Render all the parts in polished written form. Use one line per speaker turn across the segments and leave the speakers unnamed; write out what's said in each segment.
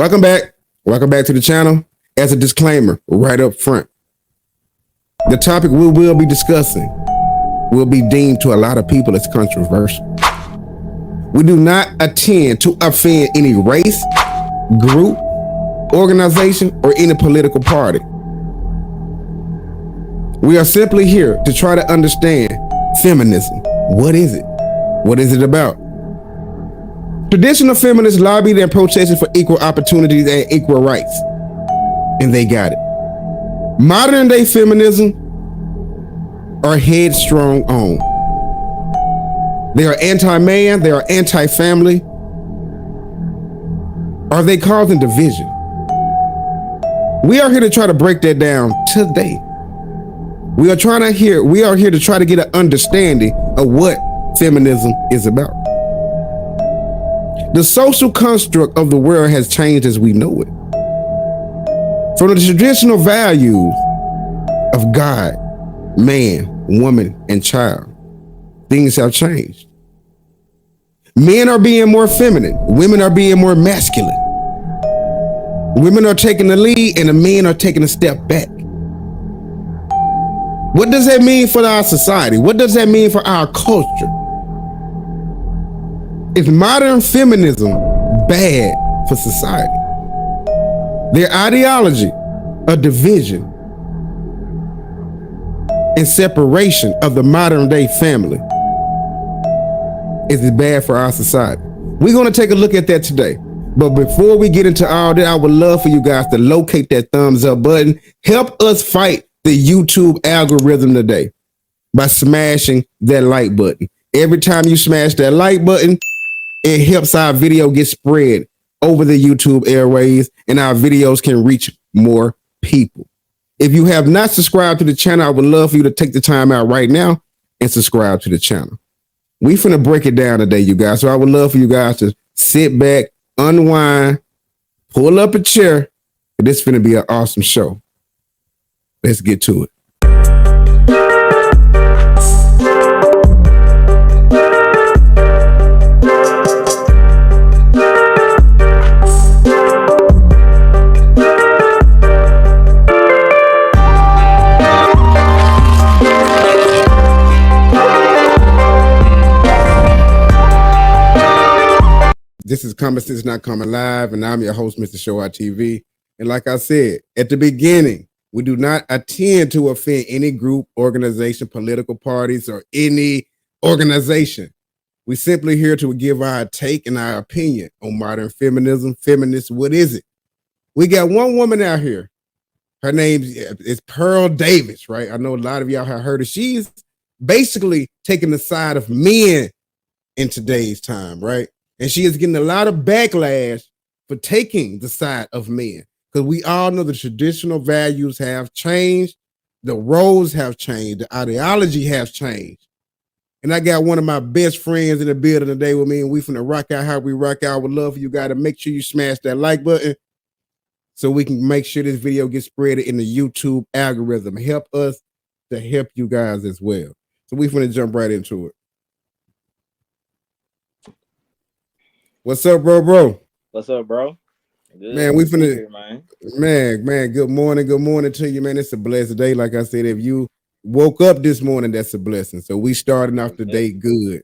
Welcome back. Welcome back to the channel. As a disclaimer, right up front, the topic we will be discussing will be deemed to a lot of people as controversial. We do not intend to offend any race, group, organization, or any political party. We are simply here to try to understand feminism. What is it? What is it about? Traditional feminists lobbied and protested for equal opportunities and equal rights, and they got it. Modern day feminism are headstrong on. They are anti-man, they are anti-family. Are they causing division? We are here to try to break that down today. We are here to try to get an understanding of what feminism is about. The social construct of the world has changed as we know it. From the traditional values of God, man, woman, and child, things have changed. Men are being more feminine. Women are being more masculine. Women are taking the lead and the men are taking a step back. What does that mean for our society? What does that mean for our culture? Is modern feminism bad for society? Their ideology of division and separation of the modern day family, is it bad for our society? We're going to take a look at that today. But before we get into all that, I would love for you guys to locate that thumbs up button. Help us fight the YouTube algorithm today by smashing that like button. Every time you smash that like button, it helps our video get spread over the YouTube airways and our videos can reach more people. If you have not subscribed to the channel, I would love for you to take the time out right now and subscribe to the channel. We finna break it down today, you guys. So I would love for you guys to sit back, unwind, pull up a chair. This finna be an awesome show. Let's get to it. This is Common Sense Not Common Live, and I'm your host, Mr. Show TV. And like I said at the beginning, we do not intend to offend any group, organization, political parties, or any organization. We simply here to give our take and our opinion on modern feminism. Feminists, what is it? We got one woman out here. Her name is Pearl Davis, right? I know a lot of y'all have heard of. She's basically taking the side of men in today's time, right? And she is getting a lot of backlash for taking the side of men. Because we all know the traditional values have changed, the roles have changed, the ideology has changed. And I got one of my best friends in the building today with me, and we finna rock out how we rock out. I would love for you guys to make sure you smash that like button so we can make sure this video gets spread in the YouTube algorithm. Help us to help you guys as well. So we finna jump right into it. What's up, bro?
What's up, bro?
Good. Man, we finna here, man. Good morning to you, man. It's a blessed day. Like I said, if you woke up this morning, that's a blessing. So we starting off the day good.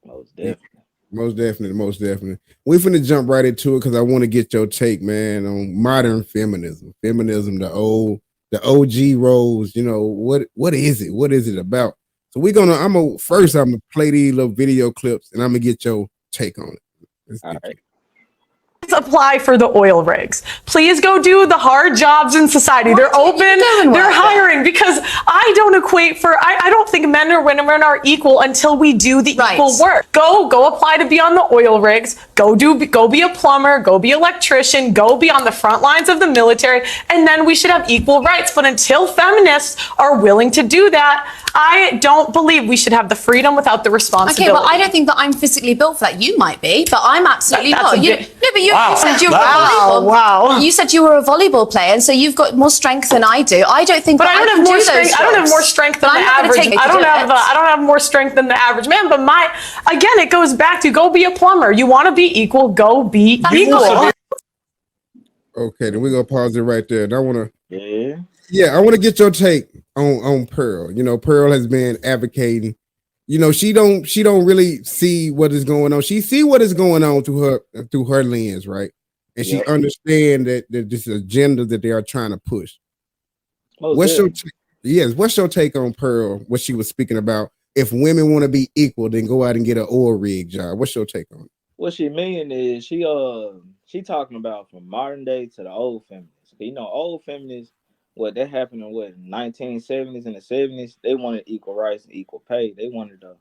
Most definitely. We finna jump right into it because I want to get your take, man, on modern feminism. Feminism, the OG roles. You know, what is it? What is it about? So I'm gonna play these little video clips and I'm gonna get your take on it.
All right.
Apply for the oil rigs. Please go do the hard jobs in society. They're open, they're hiring, because I don't think men or women are equal until we do the equal work. Go apply to be on the oil rigs, go be a plumber, go be an electrician, go be on the front lines of the military, and then we should have equal rights. But until feminists are willing to do that, I don't believe we should have the freedom without the responsibility.
Okay, but I don't think that I'm physically built for that. You might be, but I'm absolutely not. But you
Wow.
You said you were a volleyball.
Wow.
You said you were a volleyball player, and so you've got more strength than I do. I don't think.
But
that
I don't
can
have more
do those
strength. I don't have
jobs.
more strength than
But
the
I'm not gonna
average.
take you
I
to
don't
do
have.
it.
I don't have more strength than the average man. But again, it goes back to go be a plumber. You want to be equal, go be equal.
Okay, then we're gonna pause it right there. And I wanna
Yeah.
I wanna get your take on Pearl. You know, Pearl has been advocating. You know, she don't really see what is going on. She see what is going on through her lens, right? And she
Yep.
understand that this agenda that they are trying to push.
Most
What's your
definitely.
what's your take on Pearl? What she was speaking about? If women want to be equal, then go out and get an oil rig job. What's your take on it?
What she mean is she talking about from modern day to the old feminists. You know, old feminists, what that happened in what 1970s and the 70s, they wanted equal rights and equal pay. They wanted to,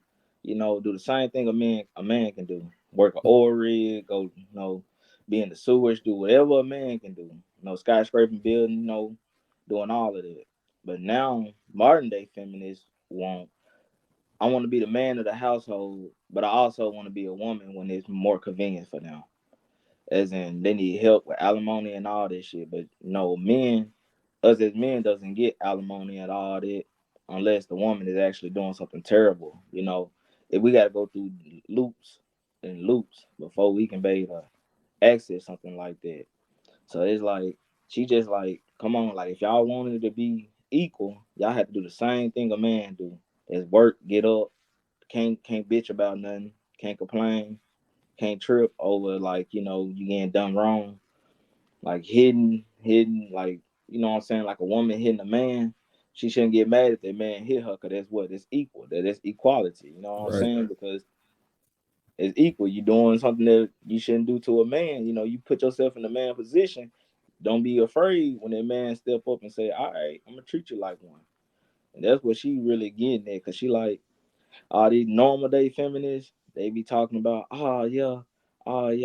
do the same thing a man can do. Work an oil rig, go, be in the sewers, do whatever a man can do. Skyscraping building, doing all of that. But now modern day feminists want I want to be the man of the household, but I also want to be a woman when it's more convenient for them. As in, they need help with alimony and all this shit. But no, us as men doesn't get alimony and all that unless the woman is actually doing something terrible. If we got to go through loops and loops before we can be able to access something like that. So it's like, she just like, come on, like if y'all wanted to be equal, y'all have to do the same thing a man do. Is work, get up, can't bitch about nothing, can't complain, can't trip over like you getting done wrong, like hitting like what I'm saying, like a woman hitting a man. She shouldn't get mad if that man hit her because that's equal, that's equality. You know what I'm
Right.
saying? Because it's equal. You doing something that you shouldn't do to a man. You put yourself in a man position. Don't be afraid when that man step up and say, "All right, I'm gonna treat you like one." And that's what she really getting at, cause she like, all these normal day feminists, they be talking about, I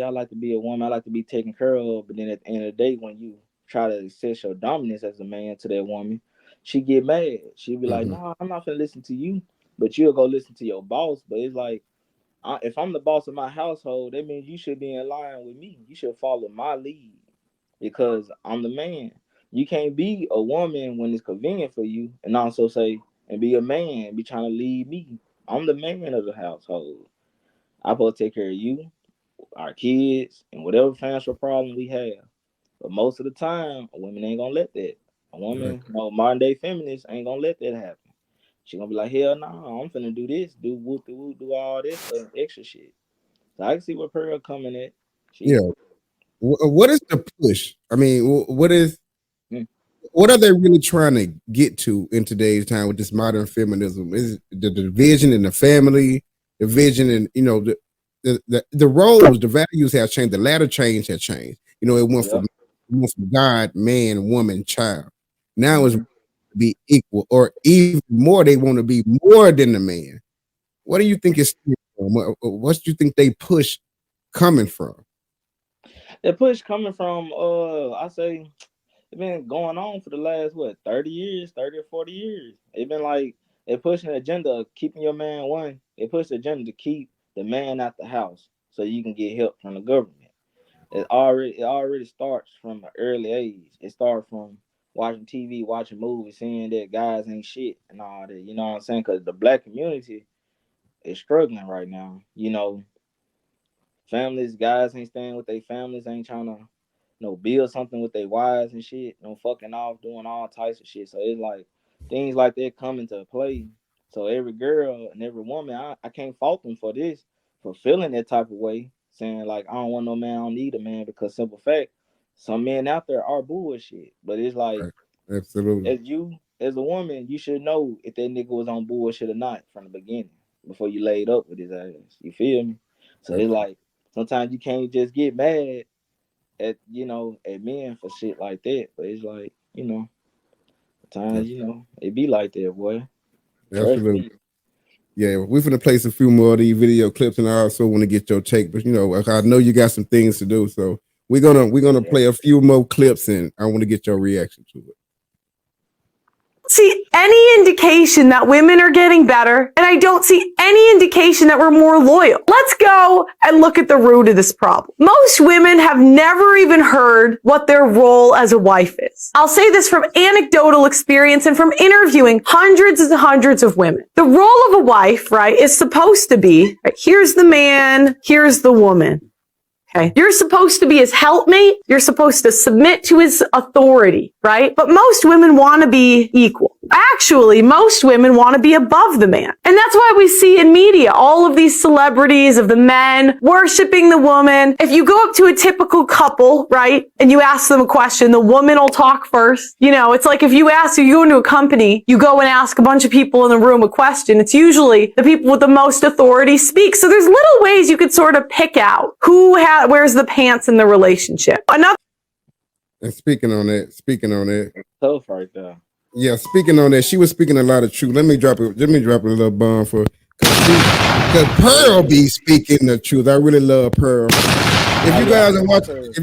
like to be a woman, I like to be taken care of. But then at the end of the day, when you try to assess your dominance as a man to that woman, she get mad. She be like,
Mhm.
"No, I'm not gonna listen to you," but you'll go listen to your boss. But it's like, if I'm the boss of my household, that means you should be in line with me. You should follow my lead because I'm the man. You can't be a woman when it's convenient for you and also say and be a man, be trying to lead me. I'm the man of the household. I'm supposed to take care of you, our kids, and whatever financial problem we have. But most of the time, a woman ain't gonna let that. A
Right.
woman, modern day feminist ain't gonna let that happen. She gonna be like, hell no, I'm finna do this, do whoop the whoop, do all this extra shit. So I can see where Pearl coming at.
Yeah.
She,
What is the push? I mean,
mm,
what are they really trying to get to in today's time with this modern feminism? Is the division in the family, division in the roles, the values have changed. The ladder change has changed.
yep.
It went from God, man, woman, child. Now it's
Hmm.
to be equal, or even more. They want to be more than the man. What do you think is what do you think they push coming from?
The push coming from, I say, it been going on for the last what 30 years, 30 or 40 years. It been like they pushing the agenda of keeping your man one. They push the agenda to keep the man out the house so you can get help from the government. It already starts from an early age. It starts from watching TV, watching movies, seeing that guys ain't shit and all that. You know what I'm saying? Because the black community is struggling right now. Families, guys ain't staying with their families, ain't trying to, build something with their wives and shit, fucking off, doing all types of shit. So it's like things like that come into play. So every girl and every woman, I can't fault them for this, for feeling that type of way, saying like, I don't want no man, I don't need a man, because simple fact, some men out there are bullshit. But it's like,
Right. Absolutely.
as a woman, you should know if that nigga was on bullshit or not from the beginning before you laid up with his ass. You feel me? So it's like sometimes you can't just get mad at men for shit like that. But it's like, sometimes, it be like that, boy. Trust
Absolutely.
me.
Yeah, we're gonna play some few more of these video clips, and I also want to get your take. But I know you got some things to do, so we're gonna
Yeah.
play a few more clips, and I want to get your reaction to it.
see any indication that women are getting better, and I don't see any indication that we're more loyal. Let's go and look at the root of this problem. Most women have never even heard what their role as a wife is. I'll say this from anecdotal experience and from interviewing hundreds and hundreds of women. The role of a wife, right, is supposed to be, right, here's the man, here's the woman. Okay. You're supposed to be his helpmate. You're supposed to submit to his authority, right? But most women want to be equal. Actually, most women want to be above the man. And that's why we see in media all of these celebrities of the men worshiping the woman. If you go up to a typical couple, right, and you ask them a question, the woman will talk first. You know, it's like if you go into a company, you go and ask a bunch of people in the room a question. It's usually the people with the most authority speak. So there's little ways you could sort of pick out where's the pants in the relationship. Another.
And speaking on that.
Tough right there.
Yeah, speaking on that, she was speaking a lot of truth. Let me drop a little bomb for because Pearl be speaking the truth. I really love Pearl. If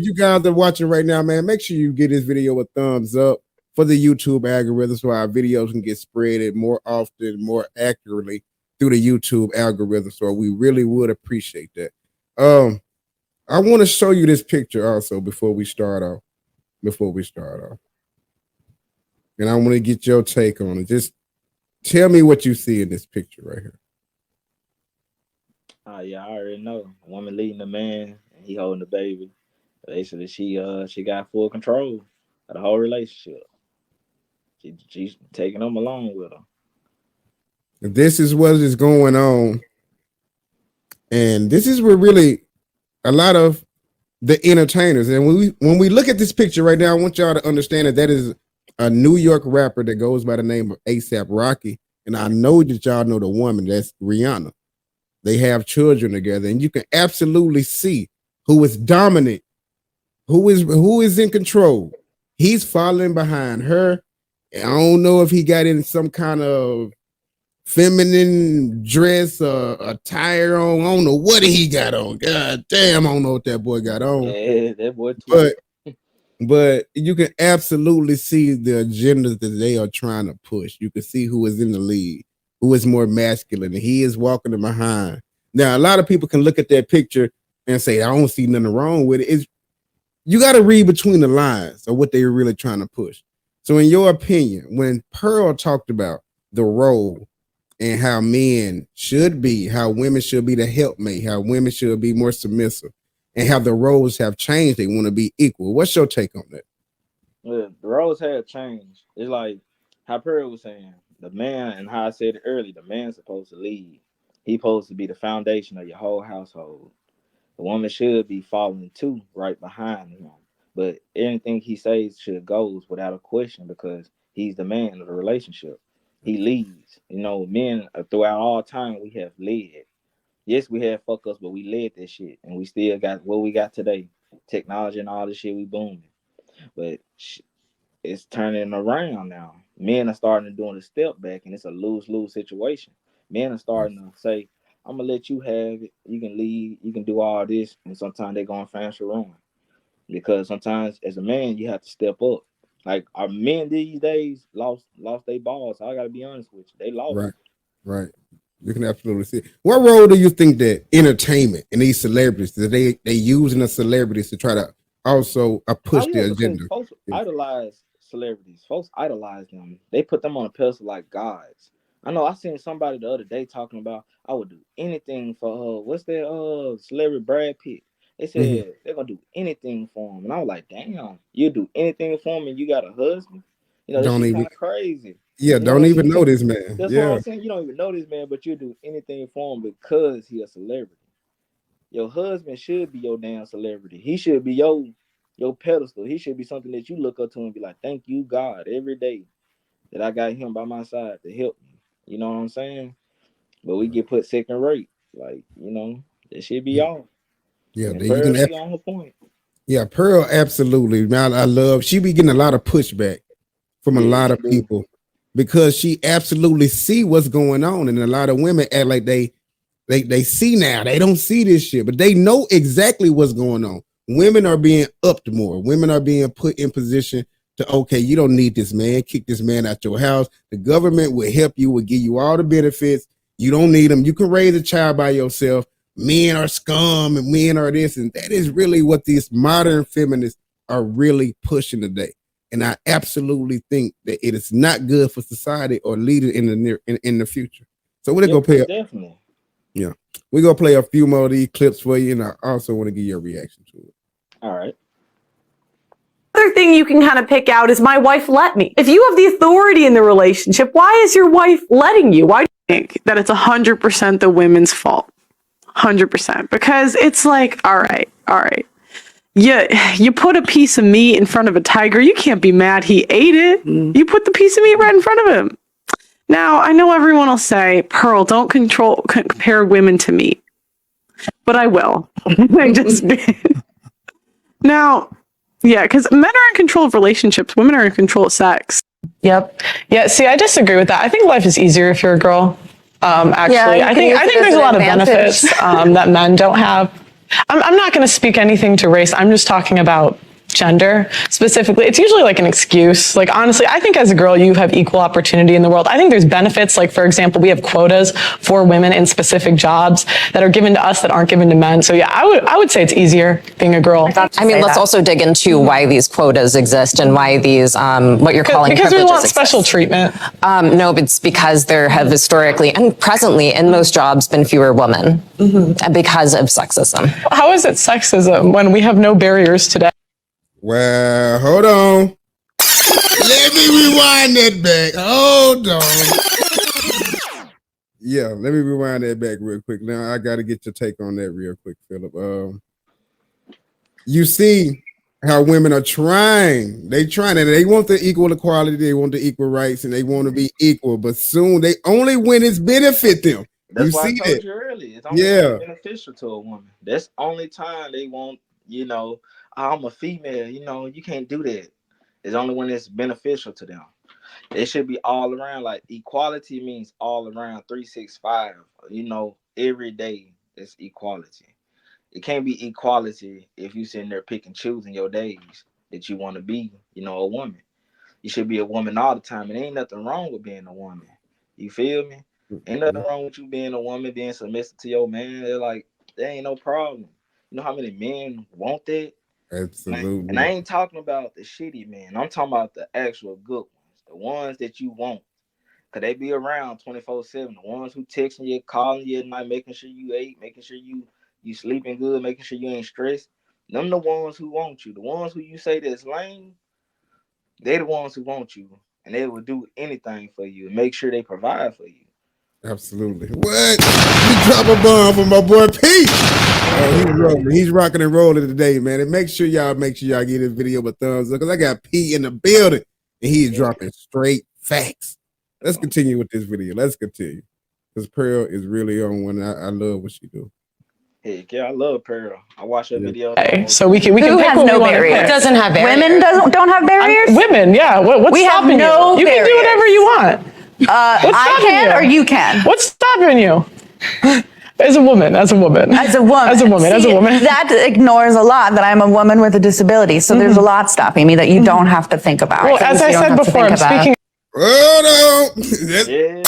you guys are watching right now, man, make sure you give this video a thumbs up for the YouTube algorithm so our videos can get spreaded more often, more accurately through the YouTube algorithm. So we really would appreciate that. I want to show you this picture also before we start off. And I want to get your take on it. Just tell me what you see in this picture right here.
Yeah, I already know. A woman leading the man and he holding the baby. Basically, she got full control of the whole relationship. She's taking them along with her.
This is what is going on. And this is where really a lot of the entertainers, and when we look at this picture right now, I want y'all to understand that is a New York rapper that goes by the name of A$AP Rocky. And I know that y'all know the woman, that's Rihanna. They have children together, and you can absolutely see who is dominant, who is in control. He's following behind her. I don't know if he got in some kind of feminine dress or attire on. I don't know what he got on. God damn, I don't know what that boy got on.
Yeah, that boy too.
But you can absolutely see the agenda that they are trying to push. You can see who is in the lead, who is more masculine, and he is walking behind. Now, a lot of people can look at that picture and say, I don't see nothing wrong with it. You got to read between the lines of what they're really trying to push. So in your opinion, when Pearl talked about the role and how men should be, how women should be the helpmate, how women should be more submissive, and how the roles have changed, they want to be equal. What's your take on that?
Well, the roles have changed. It's like how Pearl was saying, the man, and how I said it earlier, the man's supposed to lead. He's supposed to be the foundation of your whole household. The woman should be following too, right behind him. But anything he says should go without a question because he's the man of the relationship. He leads. You know, men throughout all time, we have led. Yes, we had fuck ups, but we led this shit. And we still got what we got today. Technology and all this shit, we booming. But it's turning around now. Men are starting to doing a step back, and it's a lose-lose situation. Men are starting to say, I'm going to let you have it. You can lead. You can do all this. And sometimes they're going financial ruin. Because sometimes as a man, you have to step up. Like our men these days lost their balls. I got to be honest with you. They lost.
Right. You can absolutely see it. What role do you think that entertainment and these celebrities, that they using the celebrities to try to also push their agenda?
Folks idolize celebrities. Folks idolize them. They put them on a pedestal like gods. I know I seen somebody the other day talking about I would do anything for what's that celebrity Brad Pitt. They said they're gonna do anything for him. And I was like, damn, you do anything for him and you got a husband? You know, this is kind of crazy.
Yeah, don't even know this man.
That's what I'm saying. You don't even know this man, but you do anything for him because he's a celebrity. Your husband should be your damn celebrity. He should be your pedestal. He should be something that you look up to and be like, thank you, God, every day that I got him by my side to help me. You know what I'm saying? But we get put second rate. Like, you know, that should be y'all.
Yeah,
you can be on her point.
Yeah, Pearl, absolutely. Man, I love, she be getting a lot of pushback from a lot of people because she absolutely see what's going on. And a lot of women act like they see now. They don't see this shit, but they know exactly what's going on. Women are being upped more. Women are being put in position to, okay, you don't need this man, kick this man out your house. The government will help you, will give you all the benefits. You don't need them. You can raise a child by yourself. Men are scum and men are this. And that is really what these modern feminists are really pushing today. And I absolutely think that it is not good for society or leaders in the future. So we're gonna play
definitely.
Yeah, we're gonna play a few more of these clips for you, and I also want to give you a reaction to it.
All right.
Other thing you can kind of pick out is my wife let me. If you have the authority in the relationship, why is your wife letting you? Why do you think that it's 100% the women's fault? 100%. Because it's like, all right. You put a piece of meat in front of a tiger, you can't be mad he ate it. You put the piece of meat right in front of him. Now, I know everyone will say, Pearl, don't compare women to meat. But I will. I just did. Now, yeah, because men are in control of relationships. Women are in control of sex.
Yep. Yeah, see, I disagree with that. I think life is easier if you're a girl. Actually,
Yeah,
I think there's a lot of benefits that men don't have. I'm not going to speak anything to race. I'm just talking about gender specifically. It's usually like an excuse. Like, honestly, I think as a girl, you have equal opportunity in the world. I think there's benefits. Like, for example, we have quotas for women in specific jobs that are given to us that aren't given to men. So yeah, I would say it's easier being a girl.
I mean, let's also dig into why these quotas exist and why these, what you're calling
because we
privileges
want
exist.
special treatment.
No, it's because there have historically and presently in most jobs been fewer women because of sexism.
How is it sexism when we have no barriers today?
Well, hold on. Let me rewind that back. Hold on. Yeah, let me rewind that back real quick. Now I got to get your take on that real quick, Philip. You see how women are trying. They trying and they want the equal equality. They want the equal rights and they want to be equal. But soon they only when it's benefit them.
That's
you
why
see
I told
that?
you earlier. It's only beneficial to a woman. That's the only time they want, I'm a female, you can't do that. It's only when it's beneficial to them. It should be all around. Like, equality means all around 365. Every day it's equality. It can't be equality if you sitting there picking, choosing your days that you want to be, a woman. You should be a woman all the time. And ain't nothing wrong with being a woman. You feel me? Ain't nothing wrong with you being a woman, being submissive to your man. They're like, there ain't no problem. You know how many men want that?
Absolutely.
And I ain't talking about the shitty men. I'm talking about the actual good ones. The ones that you want. Because they be around 24/7. The ones who texting you, calling you at night, making sure you ate, making sure you sleeping good, making sure you ain't stressed. Them the ones who want you. The ones who you say that's lame, they the ones who want you. And they will do anything for you and make sure they provide for you.
Absolutely. What? You drop a bomb for my boy Pete. Oh, he's rolling. He's rocking and rolling today, man. And make sure y'all give this video a thumbs up because I got Pete in the building and he's dropping straight facts. Let's continue with this video. Let's continue. Because Pearl is really on one. I love what she do.
Heck yeah, I love Pearl. I watch her videos.
Okay, so we can
Who
pick
has
what
no
we want to
barriers?
pick.
It doesn't have barriers.
Women don't have barriers?
Women, yeah. What's
We have
stopping
no
you? You can do
barriers.
whatever you want.
I can
you?
or you can?
What's stopping you? As a woman.
As a woman. That ignores a lot that I'm a woman with a disability. So there's a lot stopping me that you don't have to think about.
Well, as I said before, I'm speaking.
Hold on.
Yeah.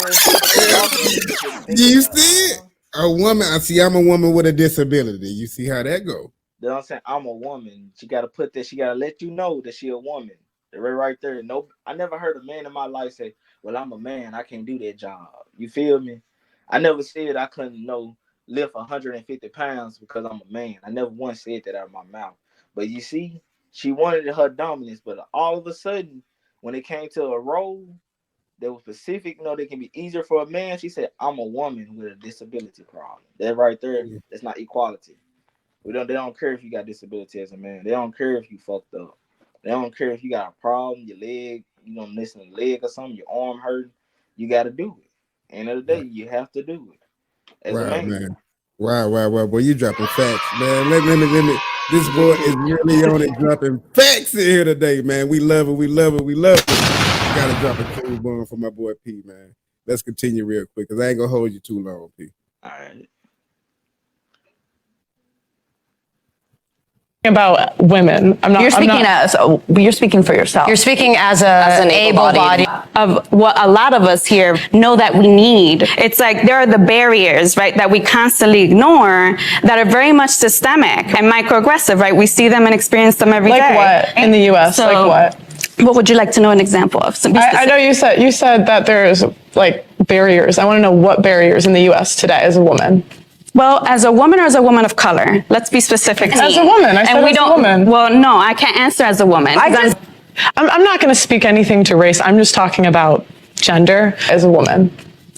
You see it? A woman. I'm a woman with a disability. You see how that go?
You know what I'm saying? I'm a woman. She got to put that. She got to let you know that she a woman. Right there. No, I never heard a man in my life say, well, I'm a man. I can't do that job. You feel me? I never said I couldn't lift 150 pounds because I'm a man. I never once said that out of my mouth. But you see, she wanted her dominance. But all of a sudden, when it came to a role that was specific, that can be easier for a man, she said, I'm a woman with a disability problem. That right there, that's not equality. They don't care if you got disability as a man. They don't care if you fucked up. They don't care if you got a problem, your leg, missing a leg or something, your arm hurting. You got to do it. End of the day, you have to do it as a man.
Wow. Boy, you dropping facts, man. Let me. This boy is really on it, dropping facts in here today, man. We love it. Gotta drop a cool bomb for my boy P, man. Let's continue real quick because I ain't gonna hold you too long, P.
All right.
About women.
You're speaking for yourself.
You're speaking as an able-bodied.
Of what a lot of us here know that we need. It's like there are the barriers, right, that we constantly ignore that are very much systemic and microaggressive, right? We see them and experience them every day.
Like what in the U.S.?
So,
like what?
What would you like to know an example of?
I know you said that there's like barriers. I want to know what barriers in the U.S. today as a woman.
Well, as a woman or as a woman of color? Let's be specific.
As a woman. I said as a woman.
Well, no, I can't answer as a woman.
I'm not going to speak anything to race. I'm just talking about gender as a woman.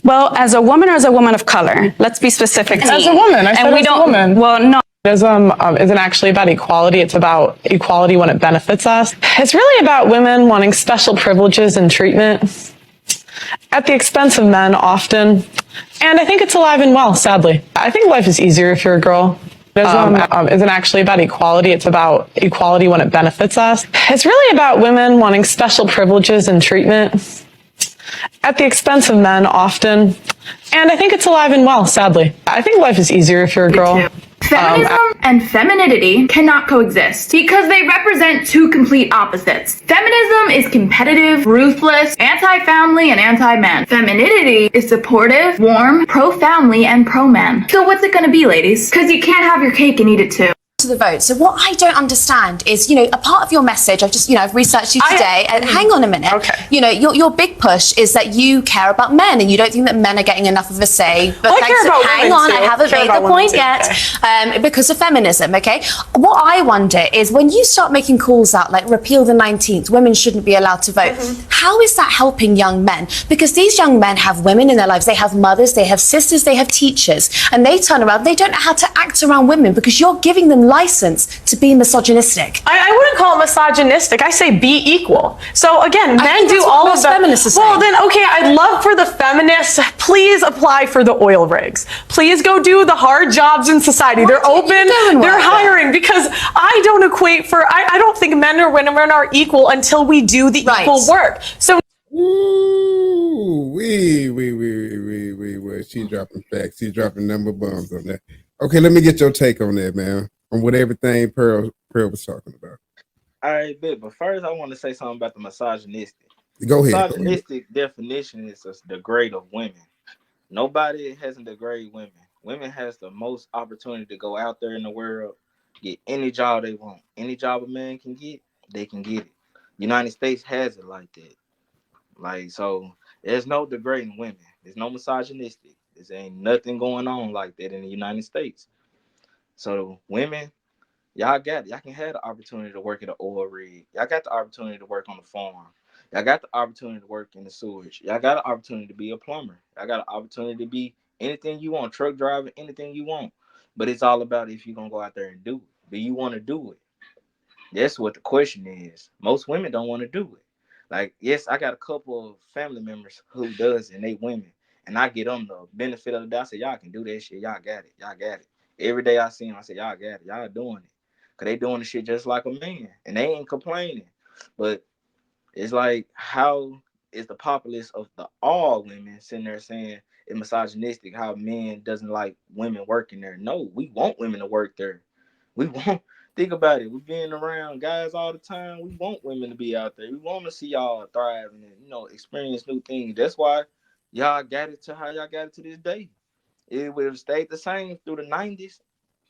Well, as a woman or as a woman of color? Let's be specific.
As a woman. I said as a woman.
Well, no.
Feminism isn't actually about equality. It's about equality when it benefits us. It's really about women wanting special privileges and treatment at the expense of men often. And I think it's alive and well, sadly. I think life is easier if you're a girl. Feminism isn't actually about equality. It's about equality when it benefits us. It's really about women wanting special privileges and treatment at the expense of men often. And I think it's alive and well, sadly. I think life is easier if you're a girl.
Feminism and femininity cannot coexist because they represent two complete opposites. Feminism is competitive, ruthless, anti-family, and anti-man. Femininity is supportive, warm, pro-family, and pro-man. So what's it gonna be, ladies? Because you can't have your cake and eat it too.
To the vote. So what I don't understand is, a part of your message, I've researched you today, and hang on a minute.
Okay.
Your big push is that you care about men and you don't think that men are getting enough of a say. But
I care about
hang
women
on,
too.
I haven't made the point yet. Because of feminism, okay? What I wonder is when you start making calls out like repeal the 19th, women shouldn't be allowed to vote. How is that helping young men? Because these young men have women in their lives. They have mothers, they have sisters, they have teachers, and they turn around, they don't know how to act around women because you're giving them license to be misogynistic.
I wouldn't call it misogynistic. I say be equal. So again, men do all of that. Well, then, okay, I'd love for the feminists, please apply for the oil rigs. Please go do the hard jobs in society. They're open, they're hiring, because I don't think men or women are equal until we do the equal work. So
Ooh, she's dropping facts. She's dropping number bombs on that. Okay, let me get your take on that, man. On what everything Pearl was talking about.
All right, but first I want to say something about the misogynistic.
Go ahead.
Misogynistic definition is a degrade of women. Nobody hasn't degraded women. Women has the most opportunity to go out there in the world, get any job they want. Any job a man can get, they can get it. United States has it like that. Like, so there's no degrading women. There's no misogynistic. There ain't nothing going on like that in the United States. So women, y'all got it. Y'all can have the opportunity to work at an oil rig. Y'all got the opportunity to work on the farm. Y'all got the opportunity to work in the sewage. Y'all got the opportunity to be a plumber. Y'all got the opportunity to be anything you want, truck driver, anything you want. But it's all about if you're going to go out there and do it. Do you want to do it? That's what the question is. Most women don't want to do it. Like, yes, I got a couple of family members who does, and they women. And I get them the benefit of the doubt. I say, y'all can do that shit. Y'all got it. Y'all got it. Every day I see them, I say, y'all got it. Y'all doing it. Because they doing the shit just like a man. And they ain't complaining. But it's like, how is the populace of the all women sitting there saying it's misogynistic, how men doesn't like women working there? No, we want women to work there. We want, think about it. We're being around guys all the time. We want women to be out there. We want to see y'all thriving and, experience new things. That's why y'all got it to how y'all got it to this day. It would have stayed the same through the 90s.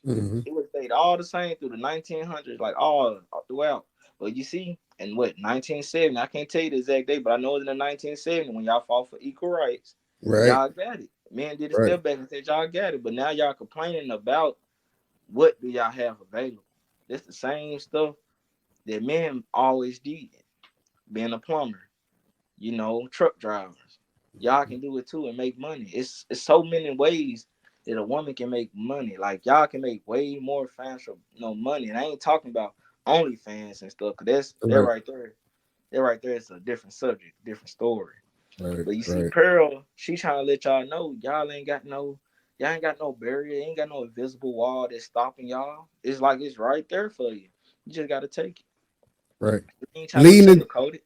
Mm-hmm. It would have stayed all the same through the 1900s, like all throughout. But you see, in 1970, I can't tell you the exact date, but I know it's in the 1970 when y'all fought for equal rights. Right. Y'all got it. Men did a step back and said y'all got it. But now y'all complaining about what do y'all have available. That's the same stuff that men always did. Being a plumber, truck drivers. Y'all can do it too and make money. It's so many ways that a woman can make money. Like, y'all can make way more financial money. And I ain't talking about OnlyFans and stuff, because they're right there. They're right there. It's a different subject, different story. Right, but you see, Pearl, she trying to let y'all know y'all ain't got no barrier, ain't got no invisible wall that's stopping y'all. It's like it's right there for you. You just gotta take it. Right. You ain't trying to sugarcoat it.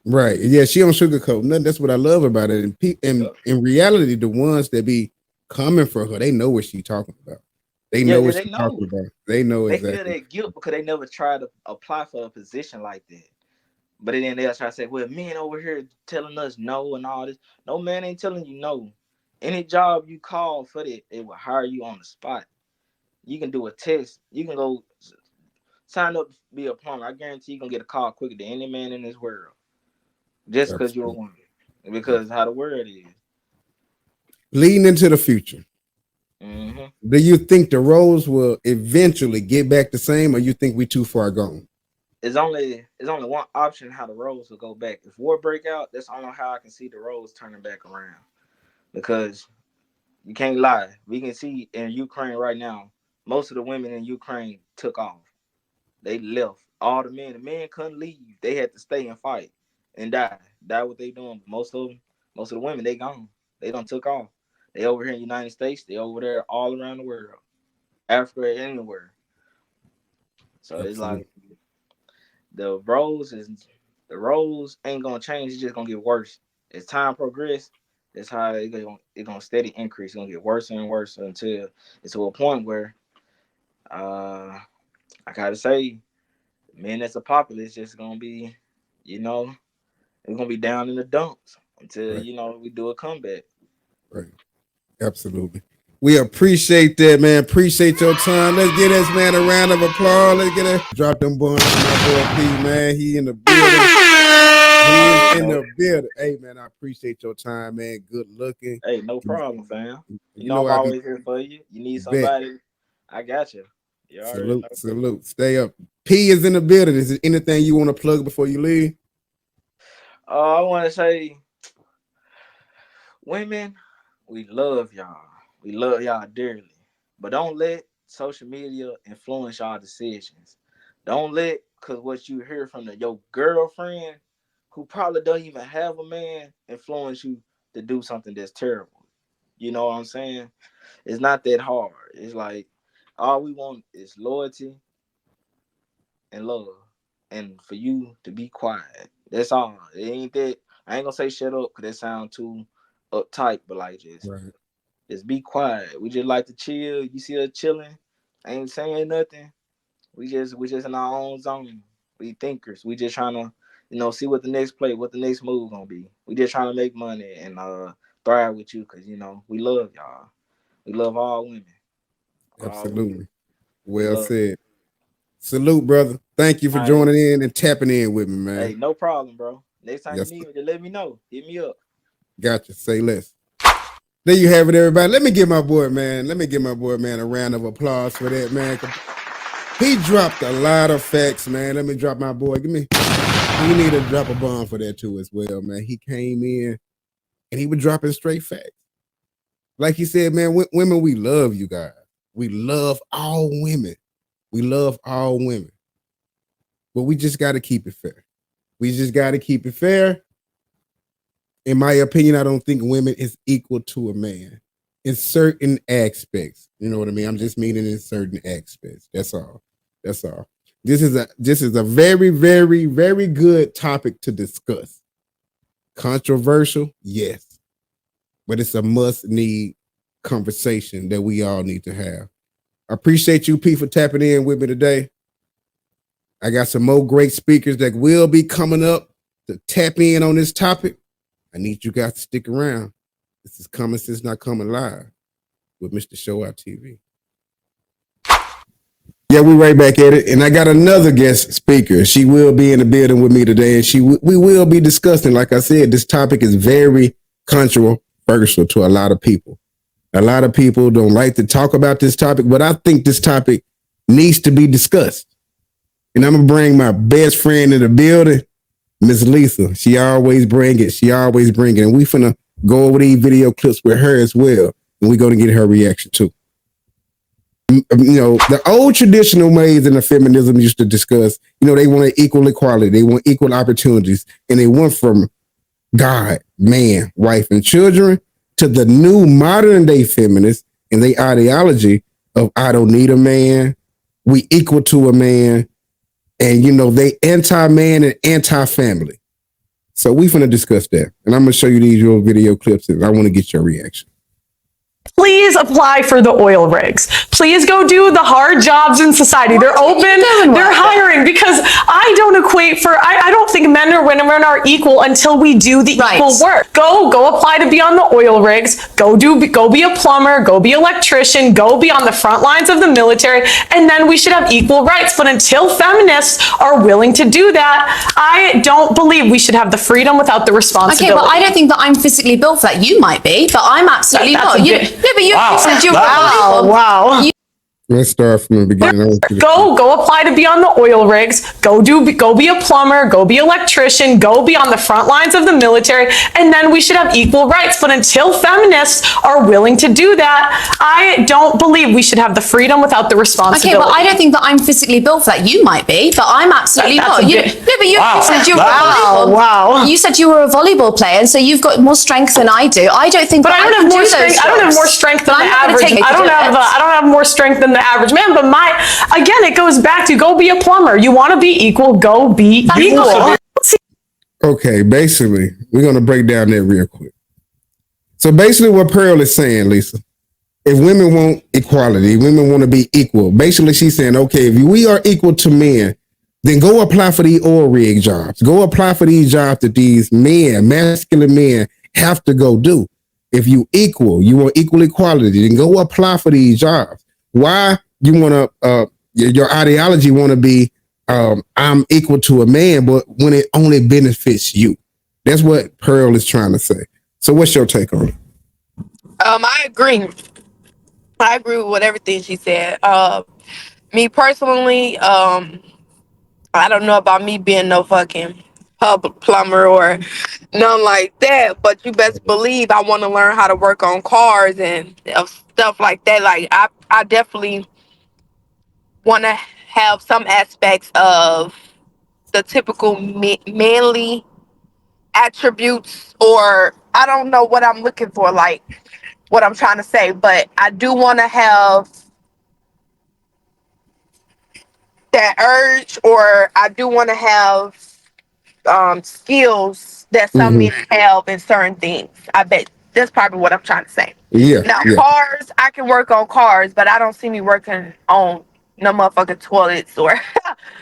Right. Yeah, she don't sugarcoat nothing. That's what I love about it. And in reality, the ones that be coming for her, they know what she's talking about. They
Yeah,
know
yeah,
what
they
you're
know.
talking about. They know
They feel
exactly.
that guilt because they never tried to apply for a position like that. But then they'll try to say, well, men over here telling us no and all this. No, man ain't telling you no. Any job you call for that, they will hire you on the spot. You can do a test. You can go sign up to be a plumber. I guarantee you can get a call quicker than any man in this world. Just because you're a
Absolutely.
woman. Because how the world is.
Leading into the future,
Mm-hmm.
do you think the roles will eventually get back the same, or you think we too far gone?
It's only one option how the roles will go back. If war break out, that's only how I can see the roles turning back around. Because you can't lie. We can see in Ukraine right now, most of the women in Ukraine took off. They left. All the men couldn't leave. They had to stay and fight and die. Die what they doing. But most of the women, they gone. They done took off. They over here in the United States. They over there all around the world. Africa, anywhere. So it's
Absolutely.
like the roles ain't gonna change. It's just gonna get worse as time progresses. That's how it's gonna steady increase. It's gonna get worse and worse until it's to a point where I gotta say, men that's a popular is just gonna be, it's gonna be down in the dumps until
Right.
we do a comeback.
Right. Absolutely. We appreciate that, man. Appreciate your time. Let's give this man a round of applause. Let's get a drop them bones to my boy P, man. He in the building. He is in the building. Hey, man, I appreciate your time, man. Good looking.
Hey, no problem, fam.
You know
I'm
I can
always here for you. You need
bet.
somebody, I got you. You already know.
Salute. Stay up. P is in the building. Is there anything you want to plug before you leave?
I want to say, women, we love y'all. We love y'all dearly. But don't let social media influence y'all decisions. Don't let, because what you hear from your girlfriend, who probably don't even have a man, influence you to do something that's terrible. You know what I'm saying? It's not that hard. It's like all we want is loyalty and love, and for you to be quiet. That's all. It ain't that. I ain't gonna say shut up because that sounds too uptight, but like just be quiet. We just like to chill. You see us chilling, ain't saying nothing. We just in our own zone. We thinkers. We just trying to see what the next play, what the next move gonna be. We just trying to make money and thrive with you because we love y'all. We love all women. All women.
Absolutely. Well said. Salute, brother. Thank you for joining in and tapping in with me, man.
Hey, no problem, bro. Next time you need me, just let me know. Hit me up.
Gotcha. Say less. There you have it, everybody. Let me give my boy, man, a round of applause for that, man. He dropped a lot of facts, man. Let me drop my boy. You need to drop a bomb for that too as well, man. He came in and he was dropping straight facts. Like he said, man, women, we love you guys. We love all women. We love all women. But we just got to keep it fair. We just got to keep it fair. In my opinion, I don't think women is equal to a man in certain aspects. You know what I mean? I'm just meaning in certain aspects. That's all. This is a very, very, very good topic to discuss. Controversial, yes. But it's a must-need conversation that we all need to have. I appreciate you, P, for tapping in with me today. I got some more great speakers that will be coming up to tap in on this topic. I need you guys to stick around. This is Common Sense Not Coming Live with Mr. Show Out TV. Yeah, we right back at it. And I got another guest speaker. She will be in the building with me today. And we will be discussing, like I said, this topic is very controversial to a lot of people. A lot of people don't like to talk about this topic, but I think this topic needs to be discussed. And I'm going to bring my best friend in the building, Miss Lisa. She always bring it. And we finna go over these video clips with her as well. And we're going to get her reaction too. The old traditional ways in the feminism used to discuss, they want equal equality. They want equal opportunities. And they went from God, man, wife, and children to the new modern day feminists and their ideology of I don't need a man. We equal to a man. And, they anti-man and anti-family. So we finna discuss that. And I'm going to show you these real video clips and I want to get your reaction.
Please apply for the oil rigs. Please go do the hard jobs in society. They're open, they're hiring, because I don't think men or women are equal until we do the equal work. Go apply to be on the oil rigs, go be a plumber, go be an electrician, go be on the front lines of the military, and then we should have equal rights. But until feminists are willing to do that, I don't believe we should have the freedom without the responsibility.
Okay, but I don't think that I'm physically built for that. You might be, but I'm absolutely not. No, but you said you were
Wow.
Let's start from the beginning.
Go apply to be on the oil rigs, go be a plumber, go be an electrician, go be on the front lines of the military, and then we should have equal rights. But until feminists are willing to do that, I don't believe we should have the freedom without the responsibility.
Okay, but I don't think that I'm physically built for that. You might be, but I'm absolutely not. No, but you said you were You said you were a volleyball player, and so you've got more strength than I do. I don't think.
But I don't have more strength. I don't have more strength than the average. I don't have more strength than the average man. But again, it goes back to go be a plumber. You want to be equal, go be equal.
Okay, basically, we're going to break down that real quick. So basically what Pearl is saying, Lisa, if women want equality, women want to be equal. Basically, she's saying, okay, if we are equal to men, then go apply for the oil rig jobs. Go apply for these jobs that these men, masculine men, have to go do. If you want equal equality, then go apply for these jobs. Why you want to, your ideology want to be, I'm equal to a man, but when it only benefits you. That's what Pearl is trying to say. So what's your take on it?
I agree. I agree with everything she said. Me personally, I don't know about me being no fucking plumber or nothing like that, but you best believe I want to learn how to work on cars and stuff like that. Like I definitely want to have some aspects of the typical manly attributes, or I don't know what I'm looking for, like what I'm trying to say, but I do want to have that urge, or I do want to have skills that some men have in certain things. I bet that's probably what I'm trying to say. Now, cars, I can work on cars, but I don't see me working on no motherfucking toilets or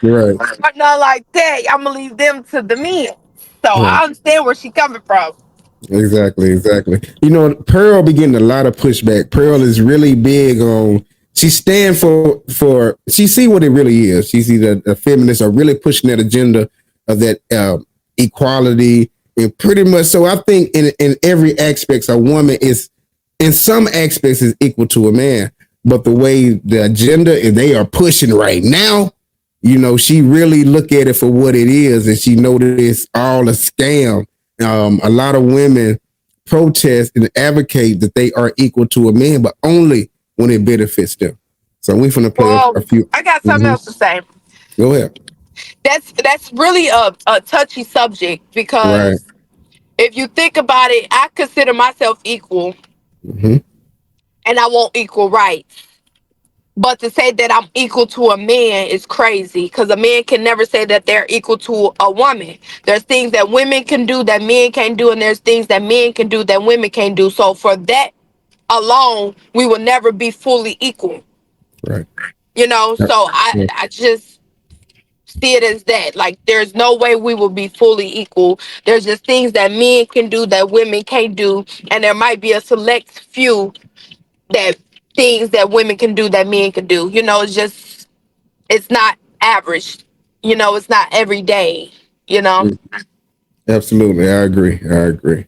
nothing like that. I'm gonna leave them to the men. So I understand where she's coming from.
Exactly. You know, Pearl be getting a lot of pushback. Pearl is really big on, she stand for she see what it really is. She see that the feminists are really pushing that agenda of that equality, and pretty much so I think in every aspect a woman is, in some aspects, is equal to a man. But the way the agenda they are pushing right now, you know, she really look at it for what it is, and she know that it's all a scam. A lot of women protest and advocate that they are equal to a man, but only when it benefits them. So we're going to play a few.
I got something else to say.
Go ahead.
That's really a touchy subject, because if you think about it, I consider myself equal, and I want equal rights. But to say that I'm equal to a man is crazy, because a man can never say that they're equal to a woman. There's things that women can do that men can't do, and there's things that men can do that women can't do. So for that alone, we will never be fully equal.
Right.
You know, so I just see it as that. Like, there's no way we will be fully equal. There's just things that men can do that women can't do, and there might be a select few that things that women can do that men can do. You know, it's not average. You know, it's not every day, you know?
Absolutely. I agree.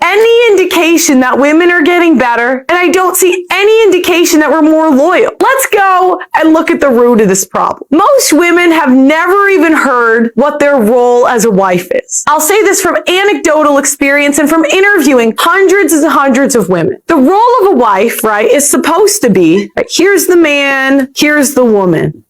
Any indication that women are getting better, and I don't see any indication that we're more loyal. Let's go and look at the root of this problem. Most women have never even heard what their role as a wife is. I'll say this from anecdotal experience and from interviewing hundreds and hundreds of women. The role of a wife, right, is supposed to be, here's the man, here's the woman.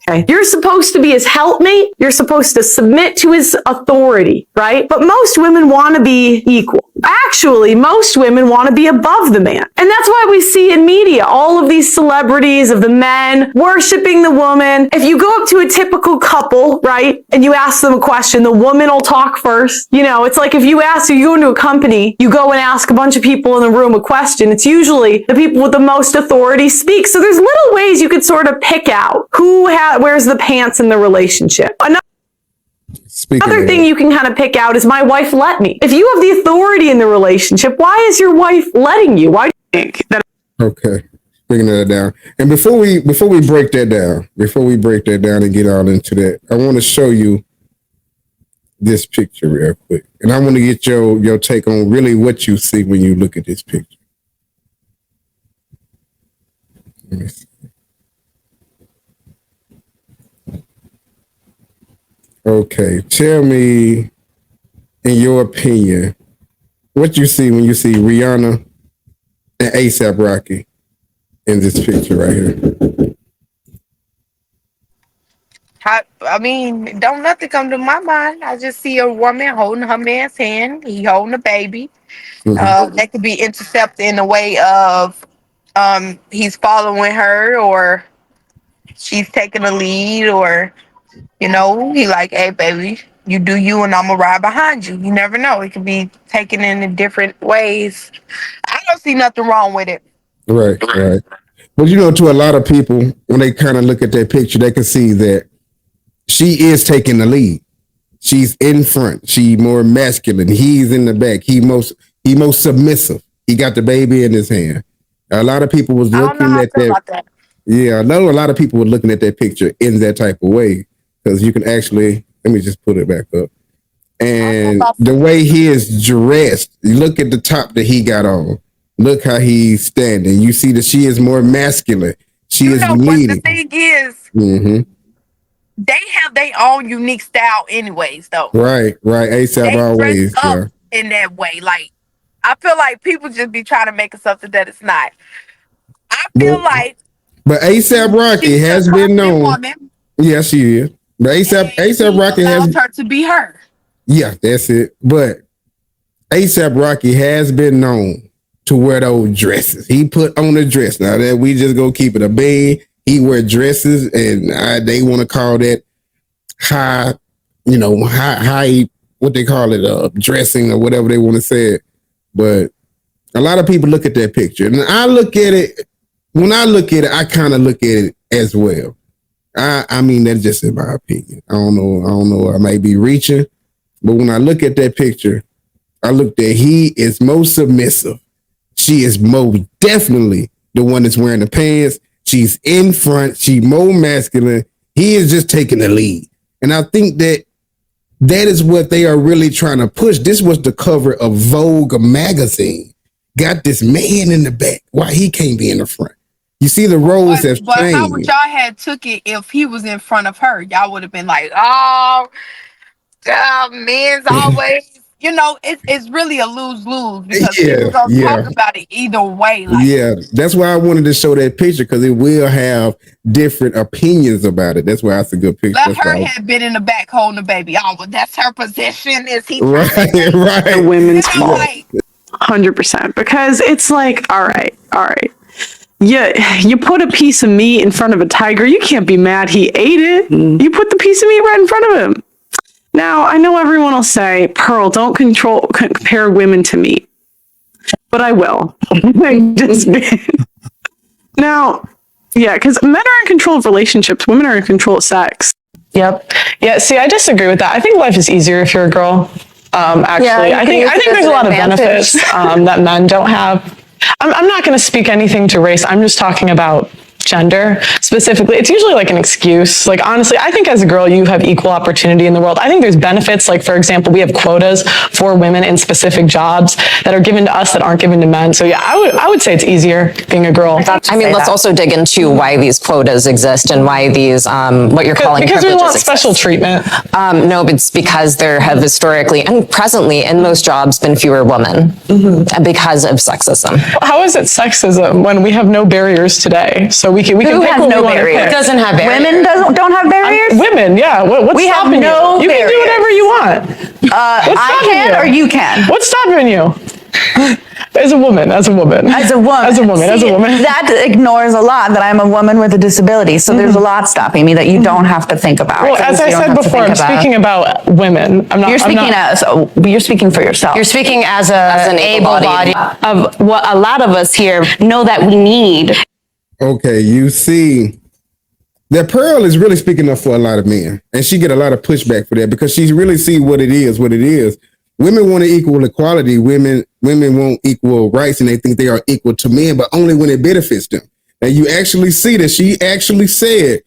Okay. You're supposed to be his helpmate. You're supposed to submit to his authority, right? But most women want to be equal. Actually, most women want to be above the man. And that's why we see in media all of these celebrities of the men worshiping the woman. If you go up to a typical couple, right, and you ask them a question, the woman will talk first. You know, it's like if you go into a company, you go and ask a bunch of people in the room a question, it's usually the people with the most authority speak. So there's little ways you could sort of pick out who wears the pants in the relationship. Another thing you can kind of pick out is my wife let me. If you have the authority in the relationship, why is your wife letting you? Why do you think that?
Okay, bringing that down. And before we break that down and get all into that, I want to show you this picture real quick, and I want to get your take on really what you see when you look at this picture. Let me see. Okay, tell me, in your opinion, what you see when you see Rihanna and A$AP Rocky in this picture right here.
I mean, don't nothing come to my mind. I just see a woman holding her man's hand. He holding a baby. That could be intercepted in a way of he's following her, or she's taking the lead, or you know, he like, hey baby, you do you and I'm gonna ride behind you. You never know. It could be taken in different ways. I don't see nothing wrong with it.
Right. But you know, to a lot of people, when they kind of look at that picture, they can see that she is taking the lead. She's in front. She more masculine. He's in the back. He most submissive. He got the baby in his hand. A lot of people was looking at that. Yeah, I know a lot of people were looking at that picture in that type of way. Because you can actually, let me just put it back up. And the way he is dressed, look at the top that he got on. Look how he's standing. You see that she is more masculine. She is leading.
But the thing is, they have their own unique style anyways, though.
Right. A$AP always.
Up in that way. Like, I feel like people just be trying to make it something that it's not. I feel like.
But A$AP Rocky has been known. Yes, she is. But A$AP Rocky has
her to be her.
Yeah, that's it. But A$AP Rocky has been known to wear those dresses. He put on a dress. Now that we just go keep it a bean, he wear dresses, and they want to call that high, what they call it, dressing or whatever they want to say it. But a lot of people look at that picture, and I look at it. When I look at it, I kind of look at it as well. I mean, that's just in my opinion. I don't know. I may be reaching, but when I look at that picture, I look that he is most submissive. She is most definitely the one that's wearing the pants. She's in front. She more masculine. He is just taking the lead. And I think that is what they are really trying to push. This was the cover of Vogue magazine. Got this man in the back. Why he can't be in the front? You see the roles have changed.
But how would y'all had took it if he was in front of her? Y'all would have been like, oh, men's always, it's really a lose-lose because people don't talk about it either way.
That's why I wanted to show that picture, because it will have different opinions about it. That's why it's a good picture.
Let her have been in the back holding the baby. Oh, well, that's her position. Is he
right?
The women's fault. 100%. Because it's like, all right. Yeah, you put a piece of meat in front of a tiger, you can't be mad he ate it. You put the piece of meat right in front of him. Now, I know everyone will say, Pearl, don't compare women to meat. But I will. Now, yeah, because men are in control of relationships, women are in control of sex.
Yep. Yeah, see, I disagree with that. I think life is easier if you're a girl. Actually, I think there's a lot of benefits that men don't have. I'm not going to speak anything to race. I'm just talking about gender specifically. It's usually like an excuse. Like, honestly, I think as a girl, you have equal opportunity in the world. I think there's benefits. Like, for example, we have quotas for women in specific jobs that are given to us that aren't given to men. So yeah, I would say it's easier being a girl.
I mean, let's also dig into why these quotas exist and why these, what you're calling
because we want
exist.
special treatment.
No, but it's because there have historically and presently in most jobs been fewer women because of sexism.
How is it sexism when we have no barriers today? So we can pick what we want to pick.
It doesn't have barriers.
Women don't have barriers?
Women, yeah. What's
we
stopping
have no
you? You
barriers.
can do whatever you want.
I can or you can?
What's stopping you? As a woman.
As a woman. That ignores a lot that I'm a woman with a disability. So there's a lot stopping me that you don't have to think about.
Well, as I said before, I'm speaking about women.
You're speaking for yourself.
You're speaking as an able-bodied of what a lot of us here know that we need.
Okay, you see that Pearl is really speaking up for a lot of men, and she get a lot of pushback for that because she really see what it is. Women want equal equality. Women want equal rights, and they think they are equal to men, but only when it benefits them. And you actually see that she actually said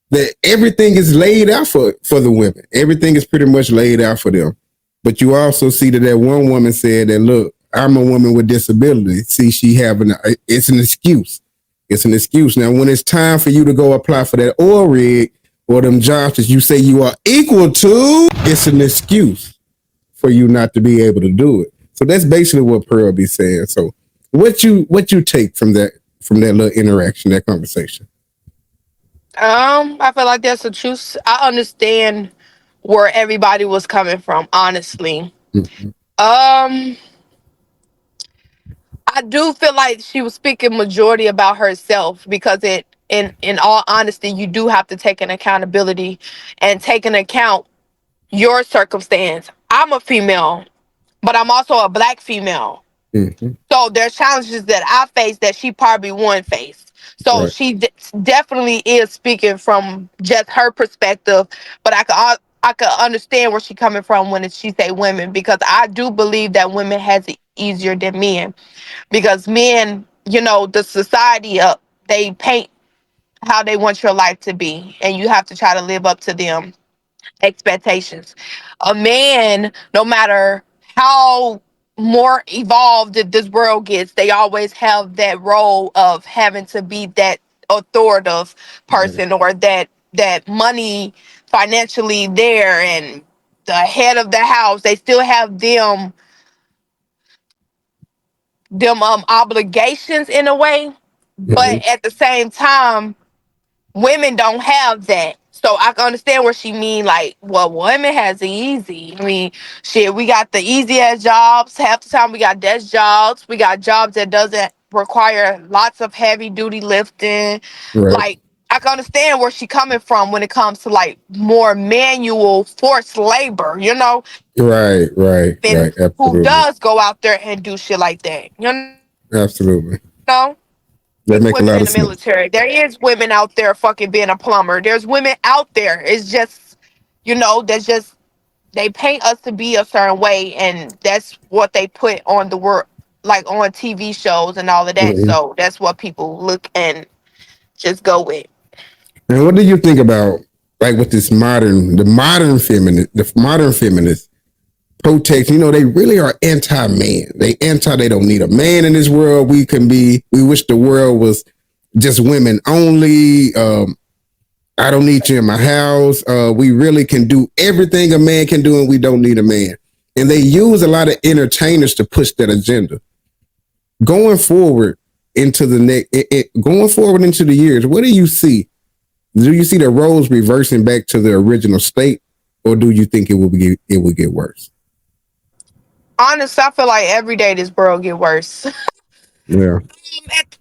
that everything is laid out for the women. Everything is pretty much laid out for them. But you also see that one woman said that, look, I'm a woman with disability. See, it's an excuse. It's an excuse. Now, when it's time for you to go apply for that oil rig or them jobs that you say you are equal to, it's an excuse for you not to be able to do it. So that's basically what Pearl be saying. So what you take from that little interaction, that conversation?
I feel like that's a truth. I understand where everybody was coming from, honestly.
Mm-hmm.
I do feel like she was speaking majority about herself because in all honesty, you do have to take an accountability and take into account your circumstance. I'm a female, but I'm also a Black female.
Mm-hmm.
So there's challenges that I face that she probably won't face. So
Right.
she definitely is speaking from just her perspective, but I could understand where she's coming from when she say women, because I do believe that women has it easier than men, because men, the society they paint how they want your life to be, and you have to try to live up to them expectations. A man, no matter how more evolved this world gets, they always have that role of having to be that authoritative person, or that money financially there and the head of the house. They still have them obligations in a way, but at the same time, women don't have that. So I can understand where she mean, like, well, women has it easy. I mean, shit, we got the easiest jobs. Half the time we got desk jobs. We got jobs that doesn't require lots of heavy duty lifting.
Right.
Like, I can understand where she coming from when it comes to like more manual forced labor,
Right.
and who
Absolutely.
does go out there and do shit like that,
Absolutely.
know?
That make a
Women
lot
in
of
the
sense.
military. There is women out there fucking being a plumber. There's women out there. It's just, that's just, they paint us to be a certain way, and that's what they put on the world, like on TV shows and all of that.
Mhm.
So that's what people look and just go with.
And what do you think about, like, with this modern feminist protest? They really are anti-man. They don't need a man in this world. We wish the world was just women only. I don't need you in my house. We really can do everything a man can do, and we don't need a man. And they use a lot of entertainers to push that agenda. Going forward into the years, what do you see? Do you see the roles reversing back to the original state, or do you think it will get worse?
Honestly, I feel like every day this world get worse.
Yeah.
At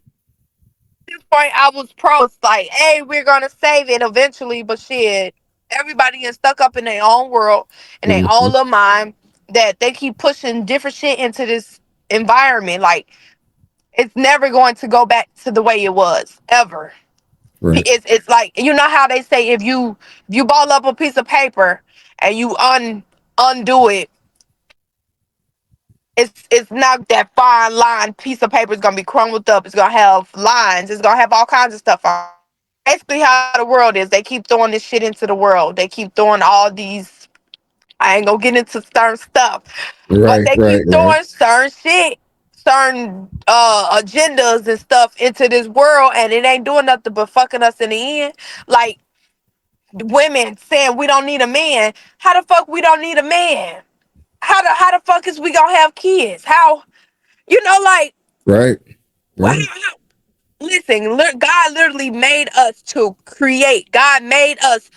this point, I was pro. It's like, hey, we're gonna save it eventually, but shit, everybody is stuck up in their own world and their own little mind, that they keep pushing different shit into this environment. Like, it's never going to go back to the way it was ever.
Right.
It's like, how they say, if you ball up a piece of paper and you undo it, it's not that fine line piece of paper. Is gonna be crumbled up. It's gonna have lines. It's gonna have all kinds of stuff on. Basically, how the world is. They keep throwing this shit into the world. They keep throwing all these. I ain't gonna get into certain stuff, but they keep throwing certain shit, certain agendas and stuff into this world, and it ain't doing nothing but fucking us in the end. Like, women saying we don't need a man. How the fuck we don't need a man? How the fuck is we gonna have kids? How, like,
Right.
listen, God literally made us to create. God made us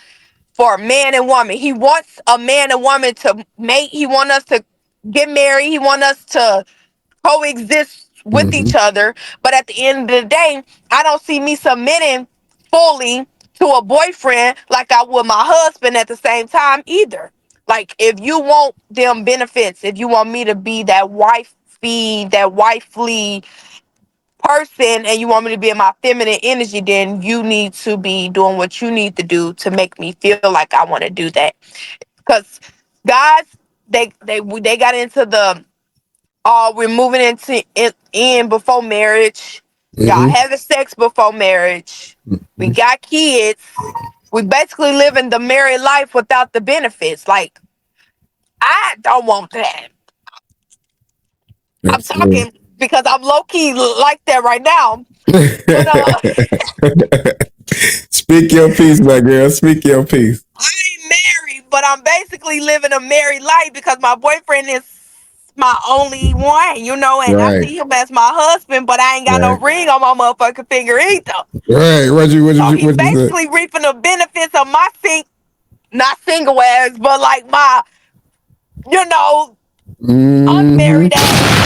for man and woman. He wants a man and woman to mate. He wants us to get married. He wants us to coexist with each other. But at the end of the day, I don't see me submitting fully to a boyfriend like I would my husband at the same time either. Like, if you want them benefits, if you want me to be that wifely person, and you want me to be in my feminine energy, then you need to be doing what you need to do to make me feel like I want to do that. Because guys, they got into the we're moving into in before marriage. Y'all having sex before marriage. We got kids. We basically living the married life without the benefits. Like, I don't want that. I'm talking because I'm low key like that right now. But,
speak your piece, my girl. Speak your piece.
I ain't married, but I'm basically living a married life because my boyfriend is my only one, you know, and I see him as my husband, but I ain't got no ring on my motherfucking finger either.
Right.
So he's basically reaping the benefits of my not single ass, but like my, you know, unmarried ass.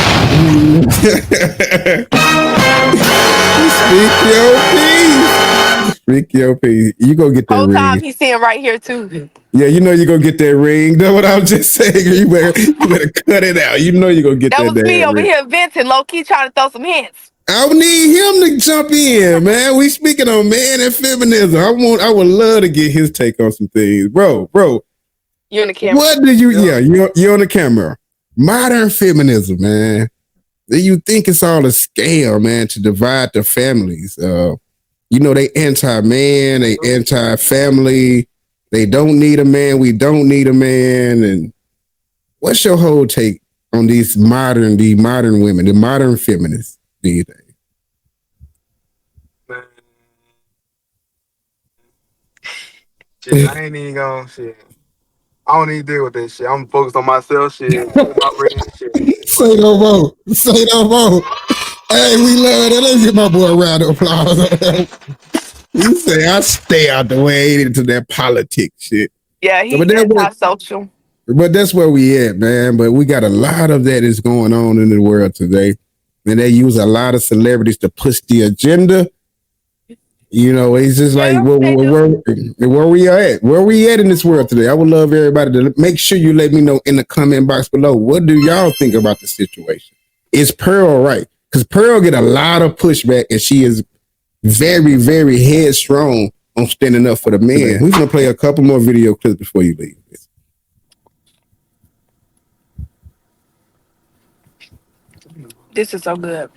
Speak your piece. You go get that
whole
ring.
time he's sitting right here too.
Yeah, you know you gonna get that ring. That's what I was just saying. You better cut it out. You know you gonna get that.
That was me over here venting, low key trying to throw some hints.
I would need him to jump in, man. We speaking on man and feminism. I would love to get his take on some things, bro.
You're on the camera.
What did you? Yeah, you're on the camera. Modern feminism, man. You think it's all a scam, man, to divide the families. You know, they anti-man, they anti-family. They don't need a man. We don't need a man. And what's your whole take on the modern women, the modern feminists? Do you think?
Shit, I ain't even gonna shit. I don't even deal with that shit. I'm focused on myself. Shit.
Say no more. Say no more. Hey, we love that. Let's give my boy a round of applause. You say I stay out the way into that politics shit.
Yeah, he's anti-social.
But that's where we at, man. But we got a lot of that is going on in the world today. And they use a lot of celebrities to push the agenda. You know, it's just like where we are at. Where we at in this world today? I would love everybody to make sure you let me know in the comment box below. What do y'all think about the situation? Is Pearl right? Because Pearl get a lot of pushback, and she is very, very headstrong on standing up for the man. We're gonna play a couple more video clips before you leave.
This is so good.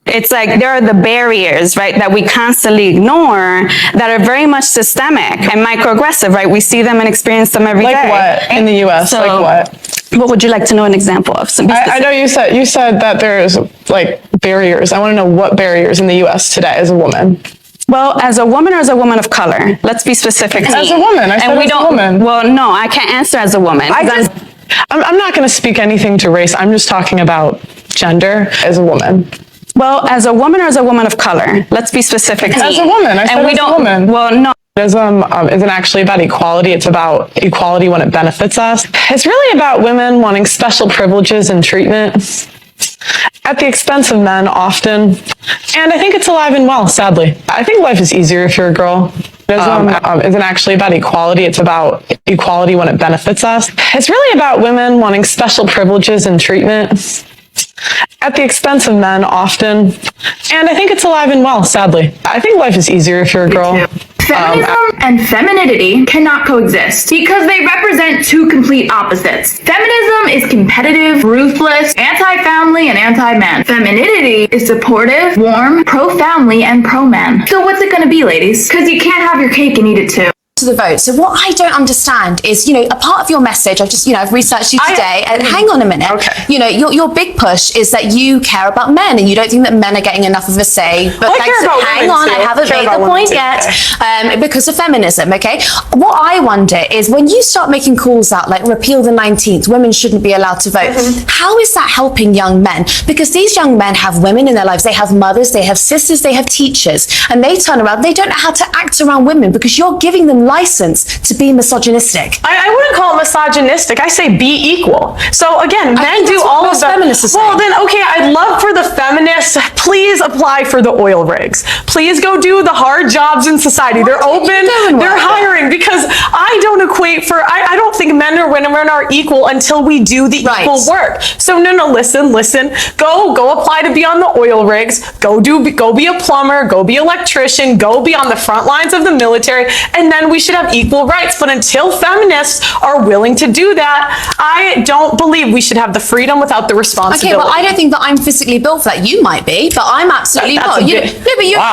It's like there are the barriers, right, that we constantly ignore that are very much systemic and microaggressive, right? We see them and experience them every day.
Like what in the U.S.?
So,
like what?
What would you like to know an example of?
I know you said that there's like barriers. I want to know what barriers in the U.S. today as a woman.
Well, as a woman or as a woman of color? Let's be specific.
As a woman. I said as a woman.
Well, no, I can't answer as a woman.
I'm not going to speak anything to race. I'm just talking about gender as a woman.
Well, as a woman or as a woman of color? Let's be specific.
As a woman. I said as a woman.
Well, no.
Feminism isn't actually about equality. It's about equality when it benefits us. It's really about women wanting special privileges and treatment at the expense of men often. And I think it's alive and well, sadly. I think life is easier if you're a girl. Feminism isn't actually about equality. It's about equality when it benefits us. It's really about women wanting special privileges and treatment at the expense of men often. And I think it's alive and well, sadly. I think life is easier if you're a girl.
Feminism and femininity cannot coexist because they represent two complete opposites. Feminism is competitive, ruthless, anti-family, and anti-men. Femininity is supportive, warm, pro-family, and pro-men. So what's it gonna be, ladies? Because you can't have your cake and eat it too.
To the vote. So what I don't understand is, a part of your message, I've researched you today, and hang on a minute. Okay. Your big push is that you care about men and you don't think that men are getting enough of a say. But hang on, I haven't made the point yet. Because of feminism, okay? What I wonder is when you start making calls out like repeal the 19th, women shouldn't be allowed to vote. How is that helping young men? Because these young men have women in their lives, they have mothers, they have sisters, they have teachers, and they turn around, they don't know how to act around women because you're giving them license to be misogynistic.
I wouldn't call it misogynistic. I say be equal. So again, men do all of that. Well, then, okay, I'd love for the feminists, please apply for the oil rigs. Please go do the hard jobs in society. They're open, they're hiring, because I don't equate for, I don't think men or women are equal until we do the equal work. So no, listen, go apply to be on the oil rigs, go be a plumber, go be an electrician, go be on the front lines of the military, and then we should have equal rights. But until feminists are willing to do that, I don't believe we should have the freedom without the responsibility.
Okay, but I don't think that I'm physically built for that. You might be, but I'm absolutely not. You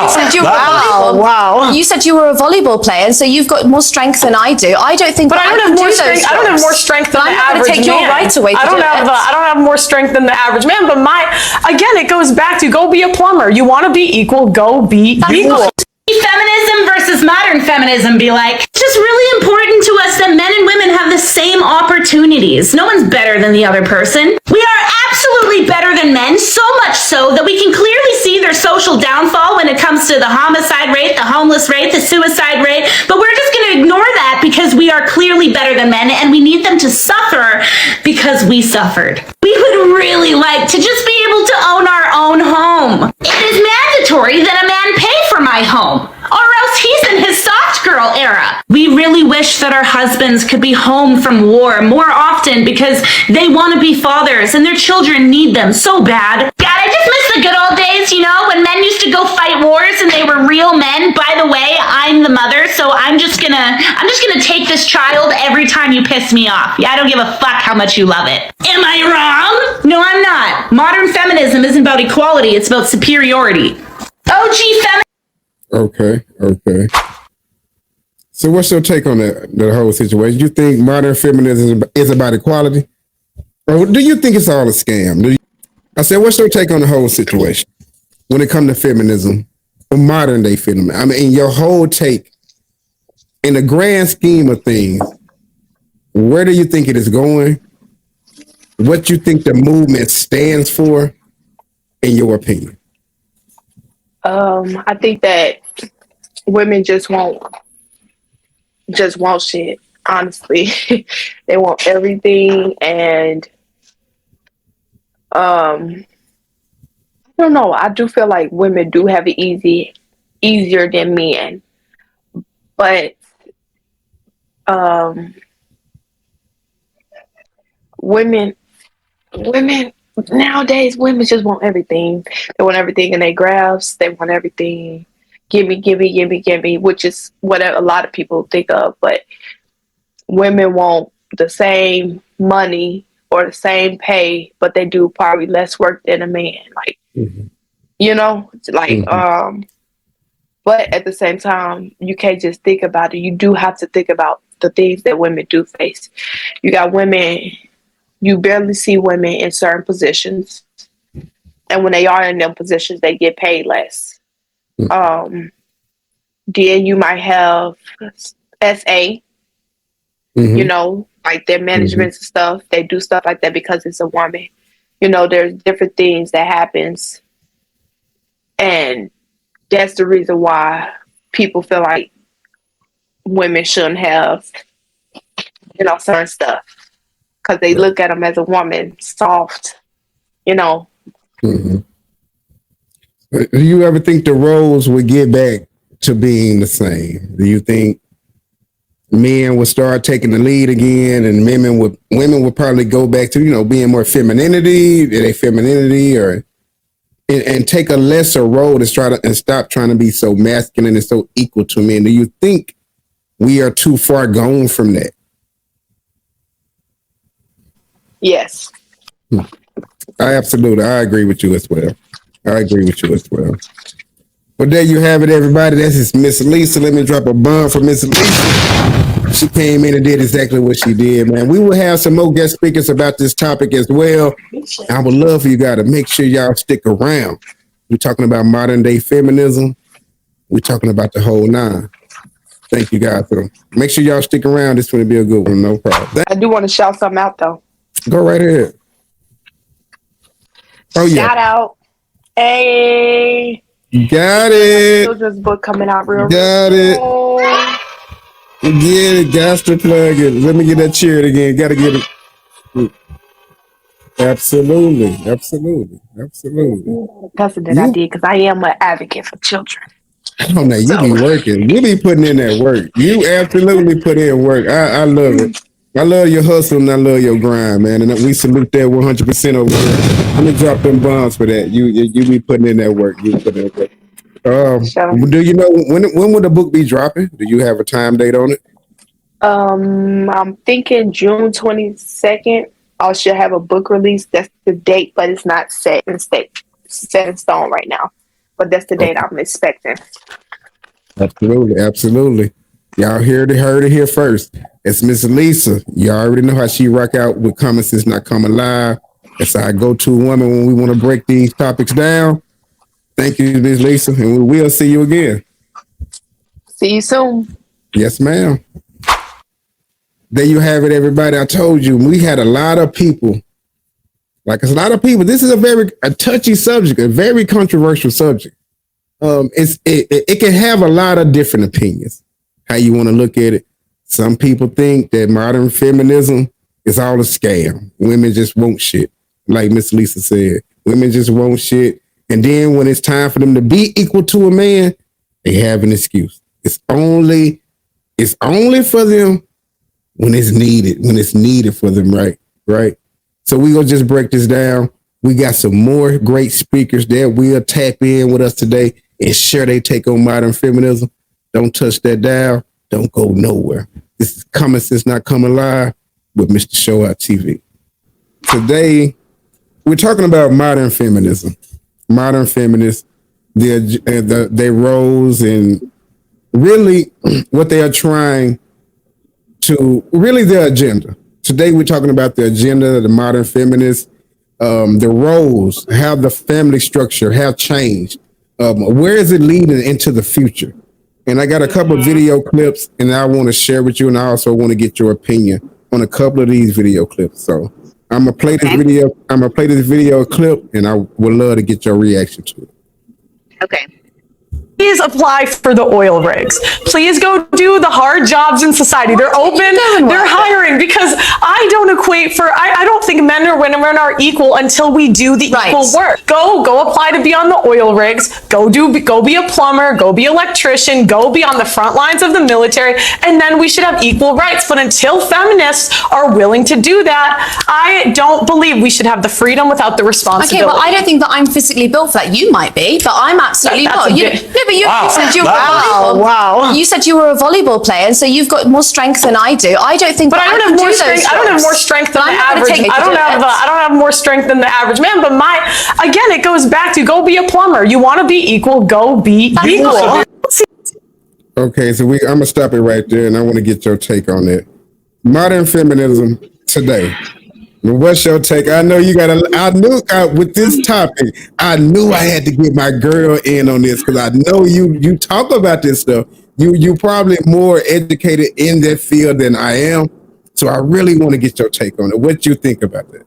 said you were You said you were a volleyball player, and so you've got more strength than I do. I don't think.
But I don't have more strength. I don't have more strength than the average man.
Take your right away.
I don't have more strength than the average man. But again, it goes back to go be a plumber. You want to be equal, go be equal.
Feminism versus modern feminism be like, it's just really important to us that men and women have the same opportunities. No one's better than the other person. We are absolutely better than men, so much so that we can clearly see their social downfall when it comes to the homicide rate, the homeless rate, the suicide rate, but we're just going to ignore that because we are clearly better than men and we need them to suffer because we suffered. We would really like to just be able to own our own home. It is mandatory that a man pay for my home, or else he's in his soft girl era. We really wish that our husbands could be home from war more often because they want to be fathers and their children need them so bad. God, I just miss the good old days, you know, when men used to go fight wars and they were real men. By the way, I'm the mother, so I'm just gonna take this child every time you piss me off. Yeah, I don't give a fuck how much you love it. Am I wrong? No, I'm not. Modern feminism isn't about equality, it's about superiority. OG feminism.
Okay. So what's your take on the whole situation? You think modern feminism is about equality? Or do you think it's all a scam? I said, what's your take on the whole situation when it comes to feminism or modern day feminism? I mean, your whole take in the grand scheme of things, where do you think it is going? What you think the movement stands for, in your opinion?
I think that women just want shit, honestly. They want everything, and I don't know. I do feel like women do have it easier than men. But women nowadays, women just want everything. They want everything in their grasp. They want everything. Gimme, which is what a lot of people think of. But women want the same money or the same pay, but they do probably less work than a man. Like, you know, like, but at the same time, you can't just think about it. You do have to think about the things that women do face. You got women. You barely see women in certain positions. And when they are in them positions, they get paid less. Then you might have SA, you know, like their management and stuff. They do stuff like that because it's a woman. You know, there's different things that happens. And that's the reason why people feel like women shouldn't have, you know, certain stuff. Because they look at them as a woman, soft, you know.
Do you ever think the roles would get back to being the same? Do you think men would start taking the lead again, and women would probably go back to, you know, being more femininity, or and take a lesser role and stop trying to be so masculine and so equal to men? Do you think we are too far gone from that?
Yes.
I agree with you as well. Well, there you have it, everybody. This is Miss Lisa. Let me drop a bomb for Miss Lisa. She came in and did exactly what she did, man. We will have some more guest speakers about this topic as well. I would love for you guys to make sure y'all stick around. We're talking about modern day feminism. We're talking about the whole nine. Thank you guys for them. Make sure y'all stick around. This is going to be a good one. No problem.
I do want to shout something out, though.
Go right ahead. Oh, yeah.
Shout out. Hey.
Got it.
Children's book coming out real
Got it. Get it, got to plug it. Let me get that cheered again. Gotta get it. Absolutely.
That's a good idea because I am an advocate for children.
Oh no, you be working. You be putting in that work. You absolutely put in work. I love it. I love your hustle and I love your grind, man. And we salute that 100% over here. I'm gonna drop them bombs for that. You be putting in that work. You put in that work. Do you know when will the book be dropping? Do you have a time date on it?
I'm thinking June 22nd. I should have a book release. That's the date, but it's not set in stone right now. But that's the date I'm expecting.
Absolutely. Y'all heard it here first. It's Miss Lisa. Y'all already know how she rock out with Common Sense Not Coming Live. It's our go-to woman when we want to break these topics down. Thank you, Miss Lisa, and we will see you again.
See you soon.
Yes, ma'am. There you have it, everybody. I told you, we had a lot of people. Like, it's a lot of people. This is a touchy subject, a very controversial subject. It can have a lot of different opinions, how you want to look at it. Some people think that modern feminism is all a scam. Women just want shit. Like Miss Lisa said, women just want shit. And then when it's time for them to be equal to a man, they have an excuse. It's only for them when it's needed for them, right? So we gonna just break this down. We got some more great speakers that will tap in with us today and share their take on modern feminism. Don't touch that dial. Don't go nowhere. This is Common Sense Not Coming Live with Mr. Show Out TV. Today, we're talking about modern feminism. Modern feminists, their roles, and really what they are trying to, really their agenda. Today, we're talking about the agenda of the modern feminists, the roles, how the family structure have changed. Where is it leading into the future? And I got a couple of video clips, and I want to share with you, and I also want to get your opinion on a couple of these video clips. So I'm gonna play this video. I'm gonna play this video clip, and I would love to get your reaction to it.
Okay. Please apply for the oil rigs. Please go do the hard jobs in society. They're open, they're hiring, because I don't think men or women are equal until we do the equal work. Go apply to be on the oil rigs, go be a plumber, go be an electrician, go be on the front lines of the military, and then we should have equal rights. But until feminists are willing to do that, I don't believe we should have the freedom without the responsibility.
Okay, but I don't think that I'm physically built for that. You might be, but I'm absolutely not. You said you were You said you were a volleyball player, and so you've got more strength than I do. I don't think.
But I don't have more strength. I don't have more strength than the average. I don't have more strength than the average man. But again, it goes back to go be a plumber. You want to be equal, go be equal.
Okay, so I'm gonna stop it right there, and I want to get your take on it. Modern feminism today. What's your take? I know you got with this topic, I knew I had to get my girl in on this, because I know you talk about this stuff. You probably more educated in that field than I am. So I really want to get your take on it. What you think about that?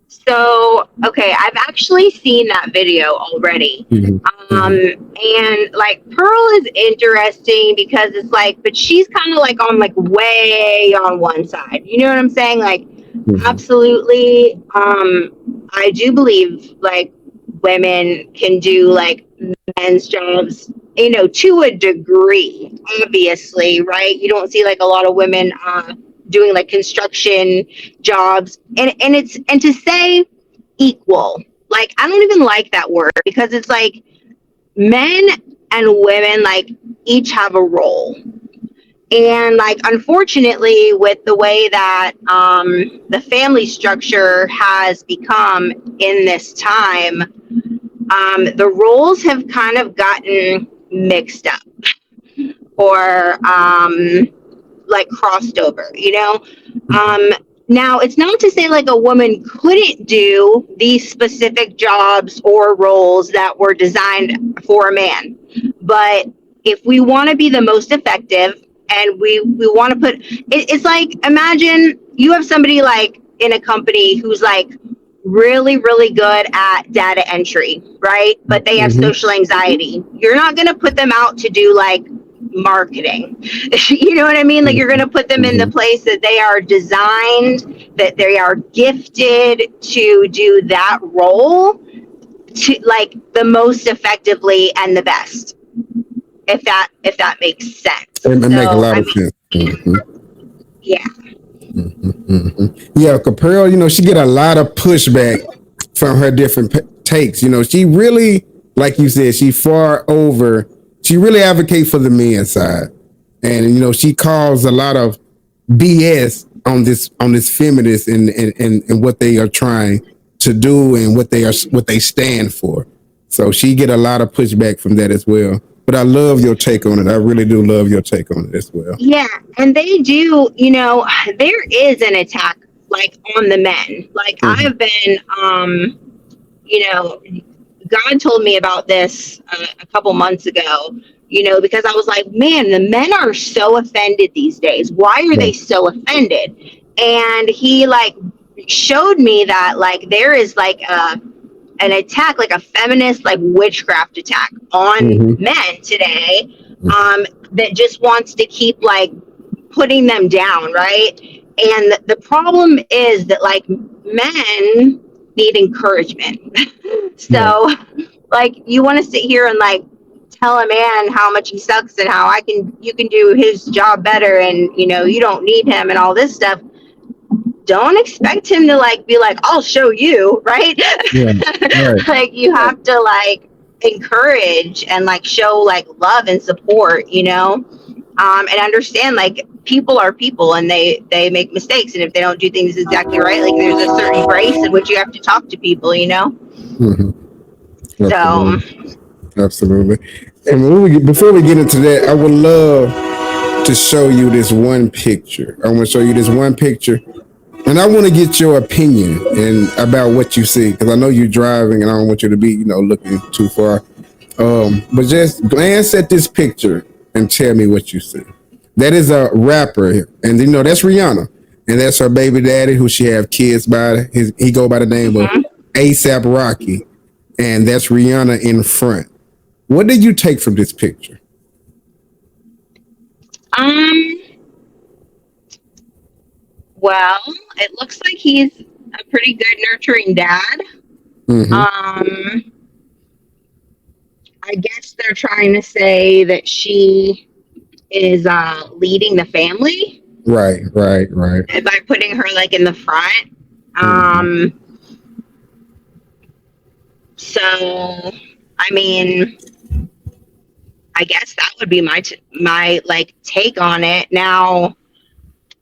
So, okay, I've actually seen that video already. And like Pearl is interesting because it's like, but she's kind of like on way on one side. You know what I'm saying? Like, absolutely. I do believe like women can do like men's jobs, you know, to a degree, obviously, right? You don't see like a lot of women doing like construction jobs, and to say equal, like I don't even like that word, because it's like men and women like each have a role. And like, unfortunately, with the way that the family structure has become in this time, the roles have kind of gotten mixed up or like crossed over, you know? Now, it's not to say like a woman couldn't do these specific jobs or roles that were designed for a man. But if we want to be the most effective, and we want to put it's like, imagine you have somebody like in a company who's like really, really good at data entry, right? But they have social anxiety. You're not going to put them out to do like marketing. You know what I mean? Like, you're going to put them in the place that they are designed, that they are gifted to do that role to like the most effectively and the best. If that makes sense.
It makes a lot of sense.
Yeah.
Yeah, Pearl, you know, she get a lot of pushback from her different takes. You know, she really, like you said, she really advocates for the men's side. And, you know, she calls a lot of BS on this feminist and what they are trying to do and what they stand for. So she get a lot of pushback from that as well. But I love your take on it. I really do love your take on it as well.
Yeah, and they do, you know, there is an attack like on the men. Like I've been, you know, God told me about this a couple months ago, you know, because I was like, man, the men are so offended these days. Why are they so offended? And he like showed me that like there is like an attack, like a feminist, like witchcraft attack on men today, that just wants to keep like putting them down, right? And the problem is that like men need encouragement. So like you want to sit here and like tell a man how much he sucks and how you can do his job better and you know you don't need him and all this stuff. Don't expect him to like be like, I'll show you, right? Yeah, right. Like you have to like encourage and like show like love and support, you know, and understand like people are people and they make mistakes, and if they don't do things exactly right, like there's a certain grace in which you have to talk to people, you know.
Absolutely. And before we get into that, I would love to show you this one picture. I want to show you this one picture. And I want to get your opinion and about what you see, because I know you're driving and I don't want you to be, you know, looking too far. But just glance at this picture and tell me what you see. That is a rapper, and you know that's Rihanna, and that's her baby daddy, who she have kids by. He go by the name of ASAP Rocky, and that's Rihanna in front. What did you take from this picture?
Well, it looks like he's a pretty good nurturing dad. I guess they're trying to say that she is leading the family. Right. By putting her like in the front. So, I mean, I guess that would be my like take on it. Now,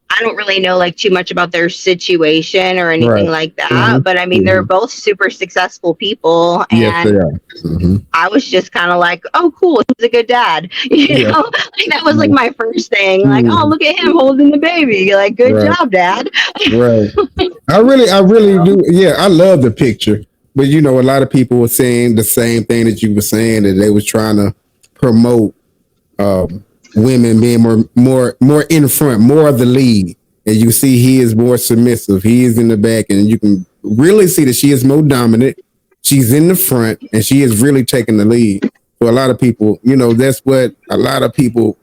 I don't really know like too much about their situation or anything like that, but I mean, they're both super successful people, and yes, they are. I was just kind of like, oh, cool, he's a good dad, you know, like that was like my first thing, like, oh, look at him holding the baby, like, good job, Dad. I really do. Yeah, I love the picture, but you know, a lot of people were saying the same thing that you were saying, that they was trying to promote women being more in front, more of the lead. And you see he is more submissive. He is in the back, and you can really see that she is more dominant. She's in the front, and she is really taking the lead. So a lot of people, you know, that's what a lot of people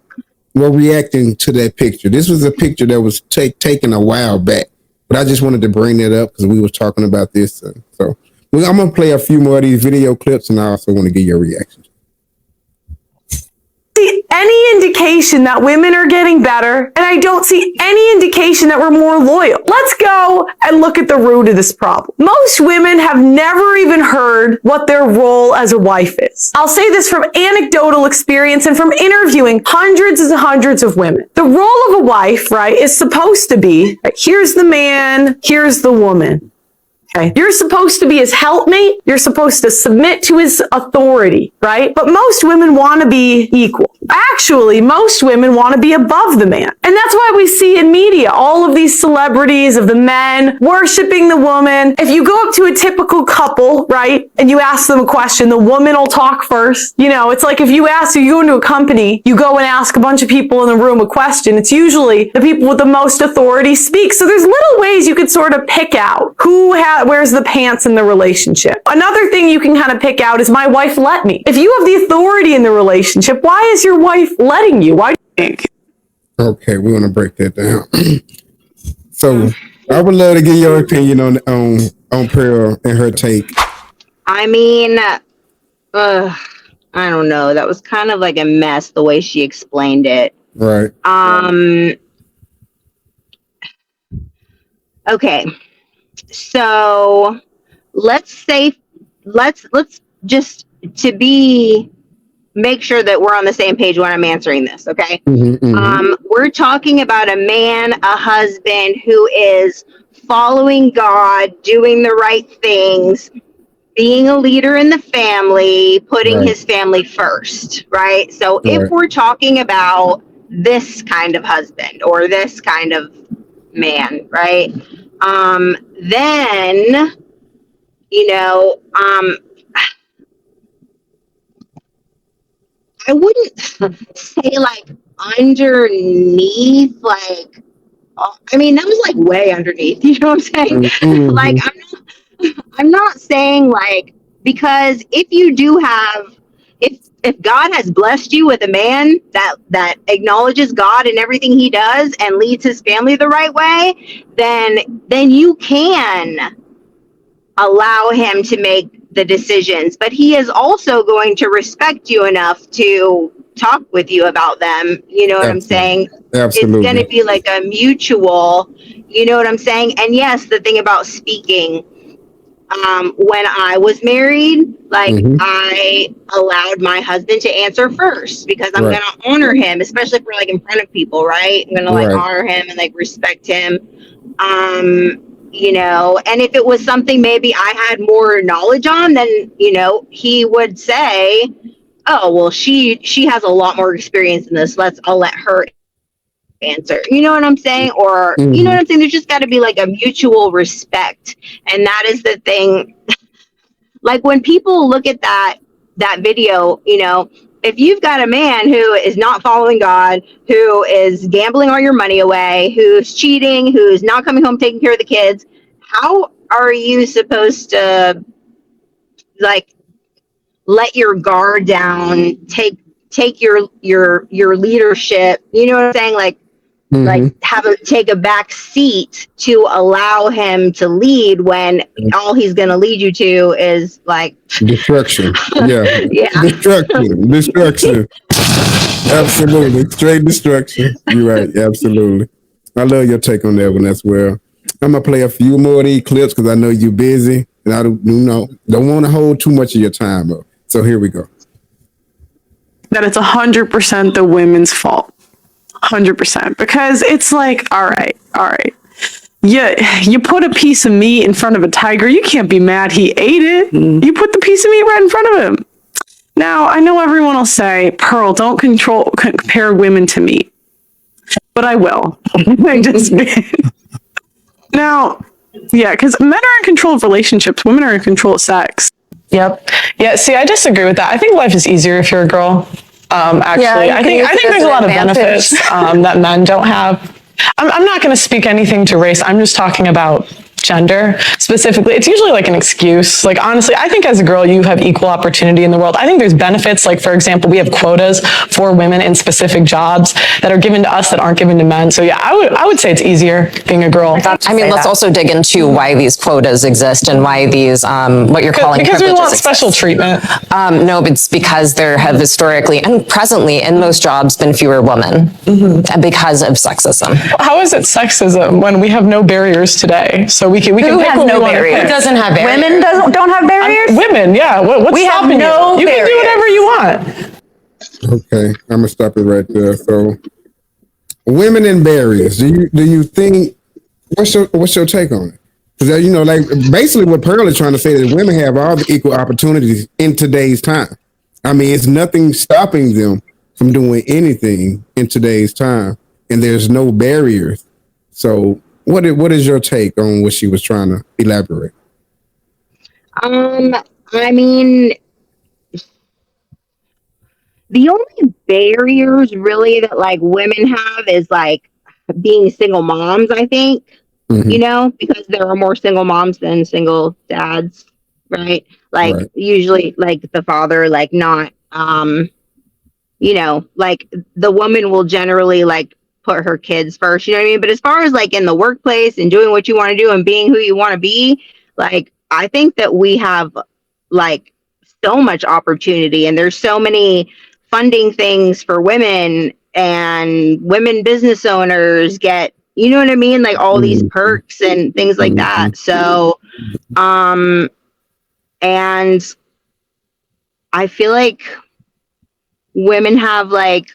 were reacting to that picture. This was a picture that was taken a while back, but I just wanted to bring that up because we were talking about this. So I'm going to play a few more of these video clips, and I also want to get your reaction.
See any indication that women are getting better, and I don't see any indication that we're more loyal. Let's go and look at the root of this problem. Most women have never even heard what their role as a wife is. I'll say this from anecdotal experience and from interviewing hundreds and hundreds of women. The role of a wife, right, is supposed to be, right, here's the man, here's the woman. Okay. You're supposed to be his helpmate. You're supposed to submit to his authority, right? But most women want to be equal. Actually, most women want to be above the man. And that's why we see in media all of these celebrities of the men worshiping the woman. If you go up to a typical couple, right, and you ask them a question, the woman will talk first. You know, it's like if you go into a company, you go and ask a bunch of people in the room a question, it's usually the people with the most authority speak. So there's little ways you could sort of pick out wears the pants in the relationship. Another thing you can kind of pick out is my wife let me. If you have the authority in the relationship, why is your wife letting you? Why do you think?
Okay, we want to break that down. So I would love to get your opinion on Pearl and her take.
I mean, I don't know. That was kind of like a mess the way she explained it.
Right.
Okay. So let's just make sure that we're on the same page when I'm answering this, okay? We're talking about a man, a husband who is following God, doing the right things, being a leader in the family, putting his family first, right? So if we're talking about this kind of husband or this kind of man, right? Then, I wouldn't say like underneath, like, I mean, that was like way underneath, you know what I'm saying? Like, I'm not saying like, because if you do have, if God has blessed you with a man that acknowledges God in everything he does and leads his family the right way, then you can allow him to make the decisions, but he is also going to respect you enough to talk with you about them. You know what I'm saying?
Absolutely.
It's going to be like a mutual, you know what I'm saying? And yes, the thing about speaking, when I was married, like I allowed my husband to answer first because I'm going to honor him, especially if we're like in front of people, right? I'm going to like honor him and like respect him. And if it was something maybe I had more knowledge on, then, he would say, oh, well, she has a lot more experience in this. I'll let her answer. You know what I'm saying? Or, you know what I'm saying? There's just got to be like a mutual respect. And that is the thing. Like when people look at that video, if you've got a man who is not following God, who is gambling all your money away, who's cheating, who's not coming home taking care of the kids, how are you supposed to like let your guard down, take your leadership, you know what I'm saying? Like take a back seat to allow him to lead when all he's going to lead you to is like
destruction. Yeah. Destruction. Absolutely. Straight destruction. You're right. Absolutely. I love your take on that one as well. I'm going to play a few more of these clips because I know you're busy and I don't want to hold too much of your time up. So here we go.
That it's 100% the women's fault. 100%, because it's like, all right. Yeah, you put a piece of meat in front of a tiger, you can't be mad he ate it. You put the piece of meat right in front of him. Now, I know everyone will say, Pearl, don't compare women to meat. But I will. I just Now, yeah, because men are in control of relationships, women are in control of sex.
Yep. Yeah, see, I disagree with that. I think life is easier if you're a girl. Actually, I think there's a lot of benefits that men don't have. I'm not going to speak anything to race. I'm just talking about gender specifically. It's usually like an excuse. Like, honestly, I think as a girl, you have equal opportunity in the world. I think there's benefits. Like, for example, we have quotas for women in specific jobs that are given to us that aren't given to men. So yeah, I would say it's easier being a girl.
I mean, let's also dig into why these quotas exist and why these, what you're calling
because we want
exist.
special treatment.
No, it's because there have historically and presently in most jobs been fewer women because of sexism.
How is it sexism when we have no barriers today? So we can pick what we want to pick.
Who doesn't have barriers?
Women don't have barriers?
Women, yeah. What's stopping you? You can do whatever you want.
Okay, I'm gonna stop it right there. So, women and barriers. Do you think? What's your take on it? Because like basically what Pearl is trying to say is women have all the equal opportunities in today's time. I mean, it's nothing stopping them from doing anything in today's time, and there's no barriers. So, what is your take on what she was trying to elaborate?
I mean, the only barriers really that like women have is like being single moms, I think. you know, because there are more single moms than single dads, right? Like usually like the father, like not, you know, like the woman will generally like put her kids first, you know what I mean? But as far as like in the workplace and doing what you want to do and being who you want to be, like, I think that we have like so much opportunity, and there's so many funding things for women, and women business owners get, you know what I mean? Like all these perks and things like that. So, and I feel like women have like,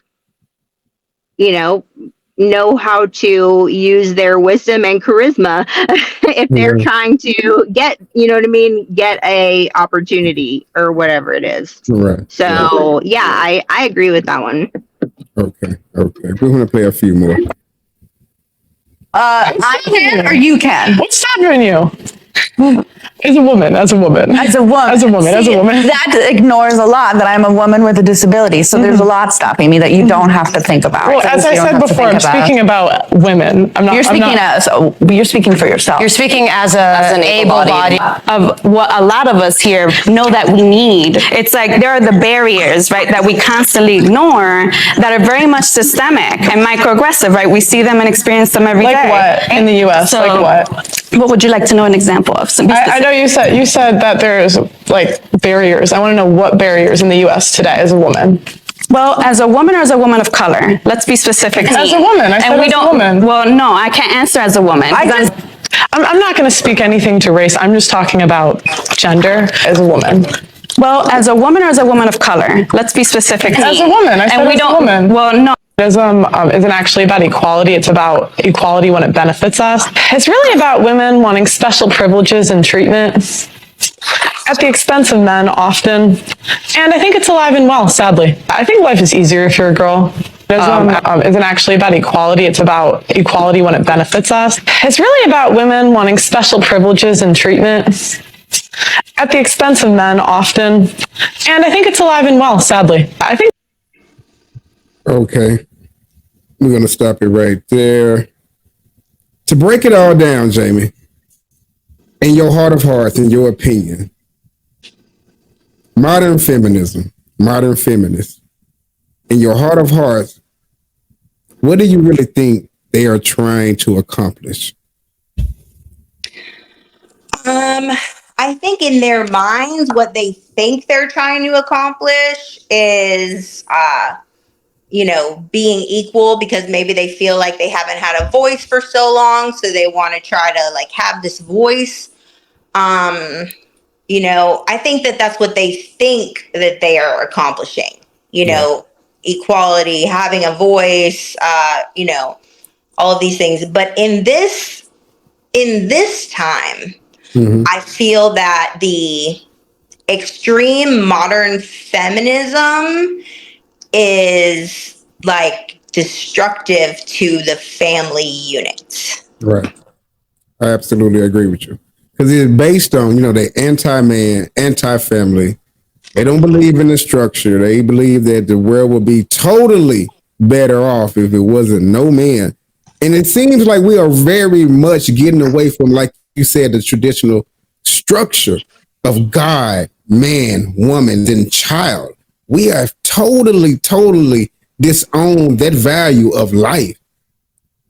you know how to use their wisdom and charisma if they're trying to get, you know what I mean, get a opportunity or whatever it is. So yeah, I agree with that one.
Okay. We're gonna play a few more.
I can or you can.
What's stopping you? As a woman.
That ignores a lot that I'm a woman with a disability. So there's a lot stopping me that you don't have to think about.
Well, as I said before, I'm speaking about women.
You're speaking for yourself.
You're speaking as an able-bodied.
Of what a lot of us here know that we need. It's like there are the barriers, right, that we constantly ignore that are very much systemic and microaggressive, right? We see them and experience them every day.
Like what in the U.S.?
So,
like what?
What would you like to know an example of?
I know you said that there's like barriers. I want to know what barriers in the U.S. today as a woman.
Well, as a woman or as a woman of color? Let's be specific.
As a woman. I said as a woman.
Well, no, I can't answer as a woman.
I'm not going to speak anything to race. I'm just talking about gender as a woman.
Well, as a woman or as a woman of color? Let's be specific.
As a woman. I said as a woman.
Well, no.
Feminism isn't actually about equality. It's about equality when it benefits us. It's really about women wanting special privileges and treatment at the expense of men often. And I think it's alive and well, sadly. I think life is easier if you're a girl. Feminism isn't actually about equality. It's about equality when it benefits us. It's really about women wanting special privileges and treatment at the expense of men often. And I think it's alive and well, sadly. I think.
Okay. We're going to stop it right there. To break it all down, Jamie, in your heart of hearts, in your opinion, modern feminism, modern feminists, in your heart of hearts, what do you really think they are trying to accomplish?
I think in their minds, what they think they're trying to accomplish is, you know, being equal, because maybe they feel like they haven't had a voice for so long. So they want to try to like have this voice. You know, I think that that's what they think that they are accomplishing, you know, equality, having a voice, you know, all of these things. But in this time, I feel that the extreme modern feminism is like destructive to the family unit.
Right. I absolutely agree with you. Because it's based on, you know, they anti-man, anti-family. They don't believe in the structure. They believe that the world would be totally better off if it wasn't no man. And it seems like we are very much getting away from, like you said, the traditional structure of God, man, woman, then child. We have totally disowned that value of life.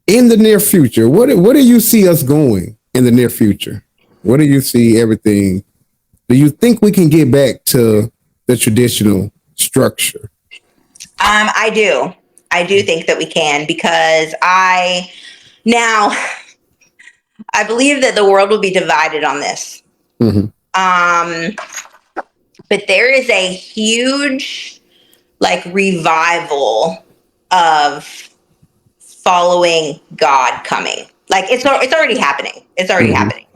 In the near future, what do you see us going in the near future? What do you see everything? Do you think we can get back to the traditional structure?
I do. I do think that we can, because I believe that the world will be divided on this. But there is a huge like revival of following God coming. Like it's already happening. It's already happening.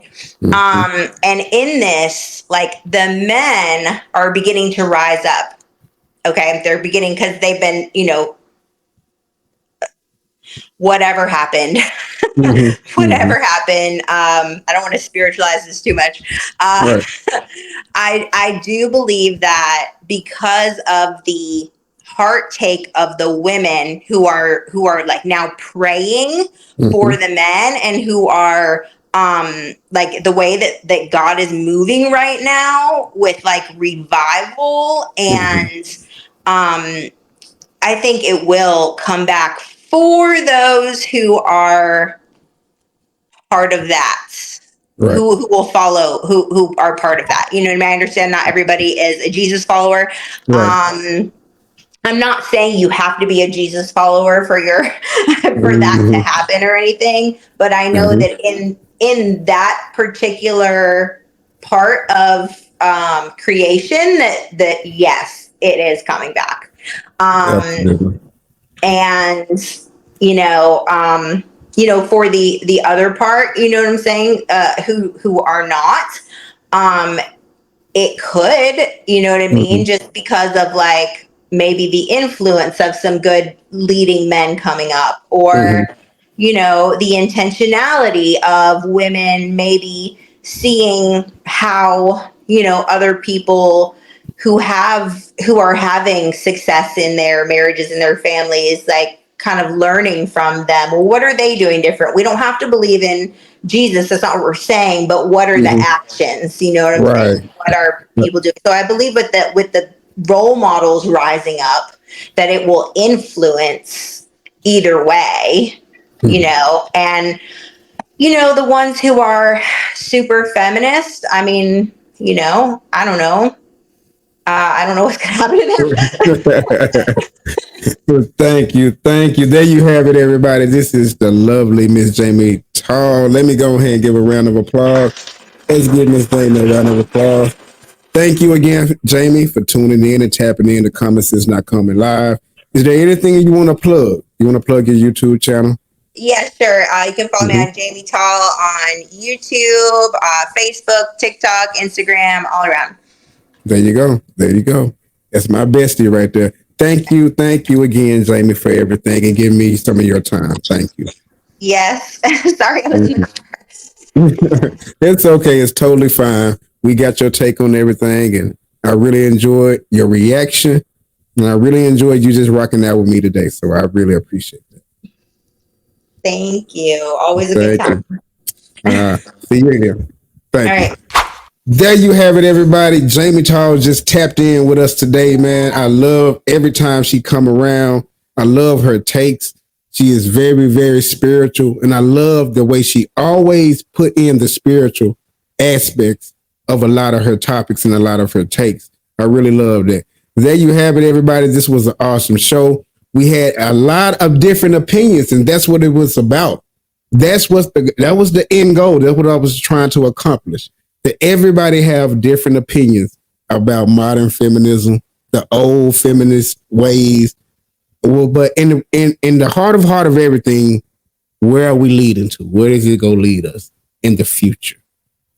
And in this, like the men are beginning to rise up. Okay. They're beginning, because they've been, you know, whatever happened, whatever happened. I don't want to spiritualize this too much. I do believe that because of the partake of the women who are like now praying for the men, and who are like the way that God is moving right now with like revival, and I think it will come back for those who are part of that. Right. Who will follow, who are part of that. You know what I mean? I understand not everybody is a Jesus follower. Right. I'm not saying you have to be a Jesus follower for your for that to happen or anything, but I know that in that particular part of creation that yes, it is coming back. And for the other part, you know what I'm saying, who are not, it could, you know what I mean, just because of like maybe the influence of some good leading men coming up, or the intentionality of women maybe seeing how other people who are having success in their marriages and their families, like kind of learning from them. Well, what are they doing different? We don't have to believe in Jesus. That's not what we're saying, but what are the actions? You know what I'm saying? What are people doing? So I believe with the role models rising up, that it will influence either way, and the ones who are super feminist, I mean, I don't know. I don't know what's going to happen to them.
Thank you. There you have it, everybody. This is the lovely Miss Jamie Tall. Let me go ahead and give a round of applause. Let's give Miss Jamie a round of applause. Thank you again, Jamie, for tuning in and tapping in. The comments is not coming live. Is there anything you want to plug? You want to plug your YouTube channel?
Yeah, sure. You can follow me on Jamie Tall on YouTube, Facebook, TikTok, Instagram, all around.
There you go. That's my bestie right there. Thank you again, Jamie, for everything and giving me some of your time. Thank you.
Yes. Sorry, I was in the car.
It's okay. It's totally fine. We got your take on everything, and I really enjoyed your reaction, and I really enjoyed you just rocking out with me today. So I really appreciate that.
Thank you. Always a good time.
See you again. Thank you.
Right.
There you have it, everybody. Jamie Tall just tapped in with us today, man. I love every time she come around. I love her takes. She is very, very spiritual, and I love the way she always put in the spiritual aspects of a lot of her topics and a lot of her takes. I really love that. There you have it, everybody. This was an awesome show. We had a lot of different opinions, and that's what it was about. That was the end goal. That's what I was trying to accomplish. That everybody have different opinions about modern feminism, the old feminist ways. Well, but in the heart of everything, where are we leading to? Where is it going to lead us in the future?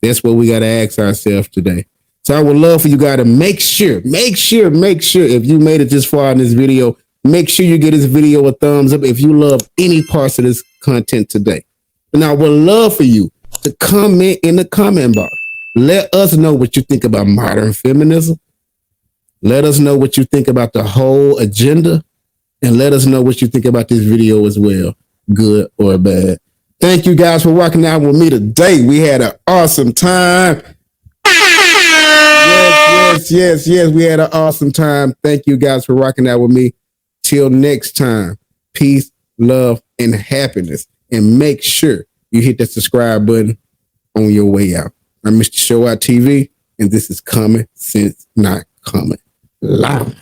That's what we got to ask ourselves today. So I would love for you guys to make sure, if you made it this far in this video, make sure you give this video a thumbs up if you love any parts of this content today. And I would love for you to comment in the comment box. Let us know what you think about modern feminism. Let us know what you think about the whole agenda. And let us know what you think about this video as well, good or bad. Thank you guys for walking out with me today. We had an awesome time. Yes. We had an awesome time. Thank you guys for rocking out with me. Till next time, peace, love, and happiness. And make sure you hit that subscribe button on your way out. I'm Mr. Showout TV, and this is Common Sense Not Common Live.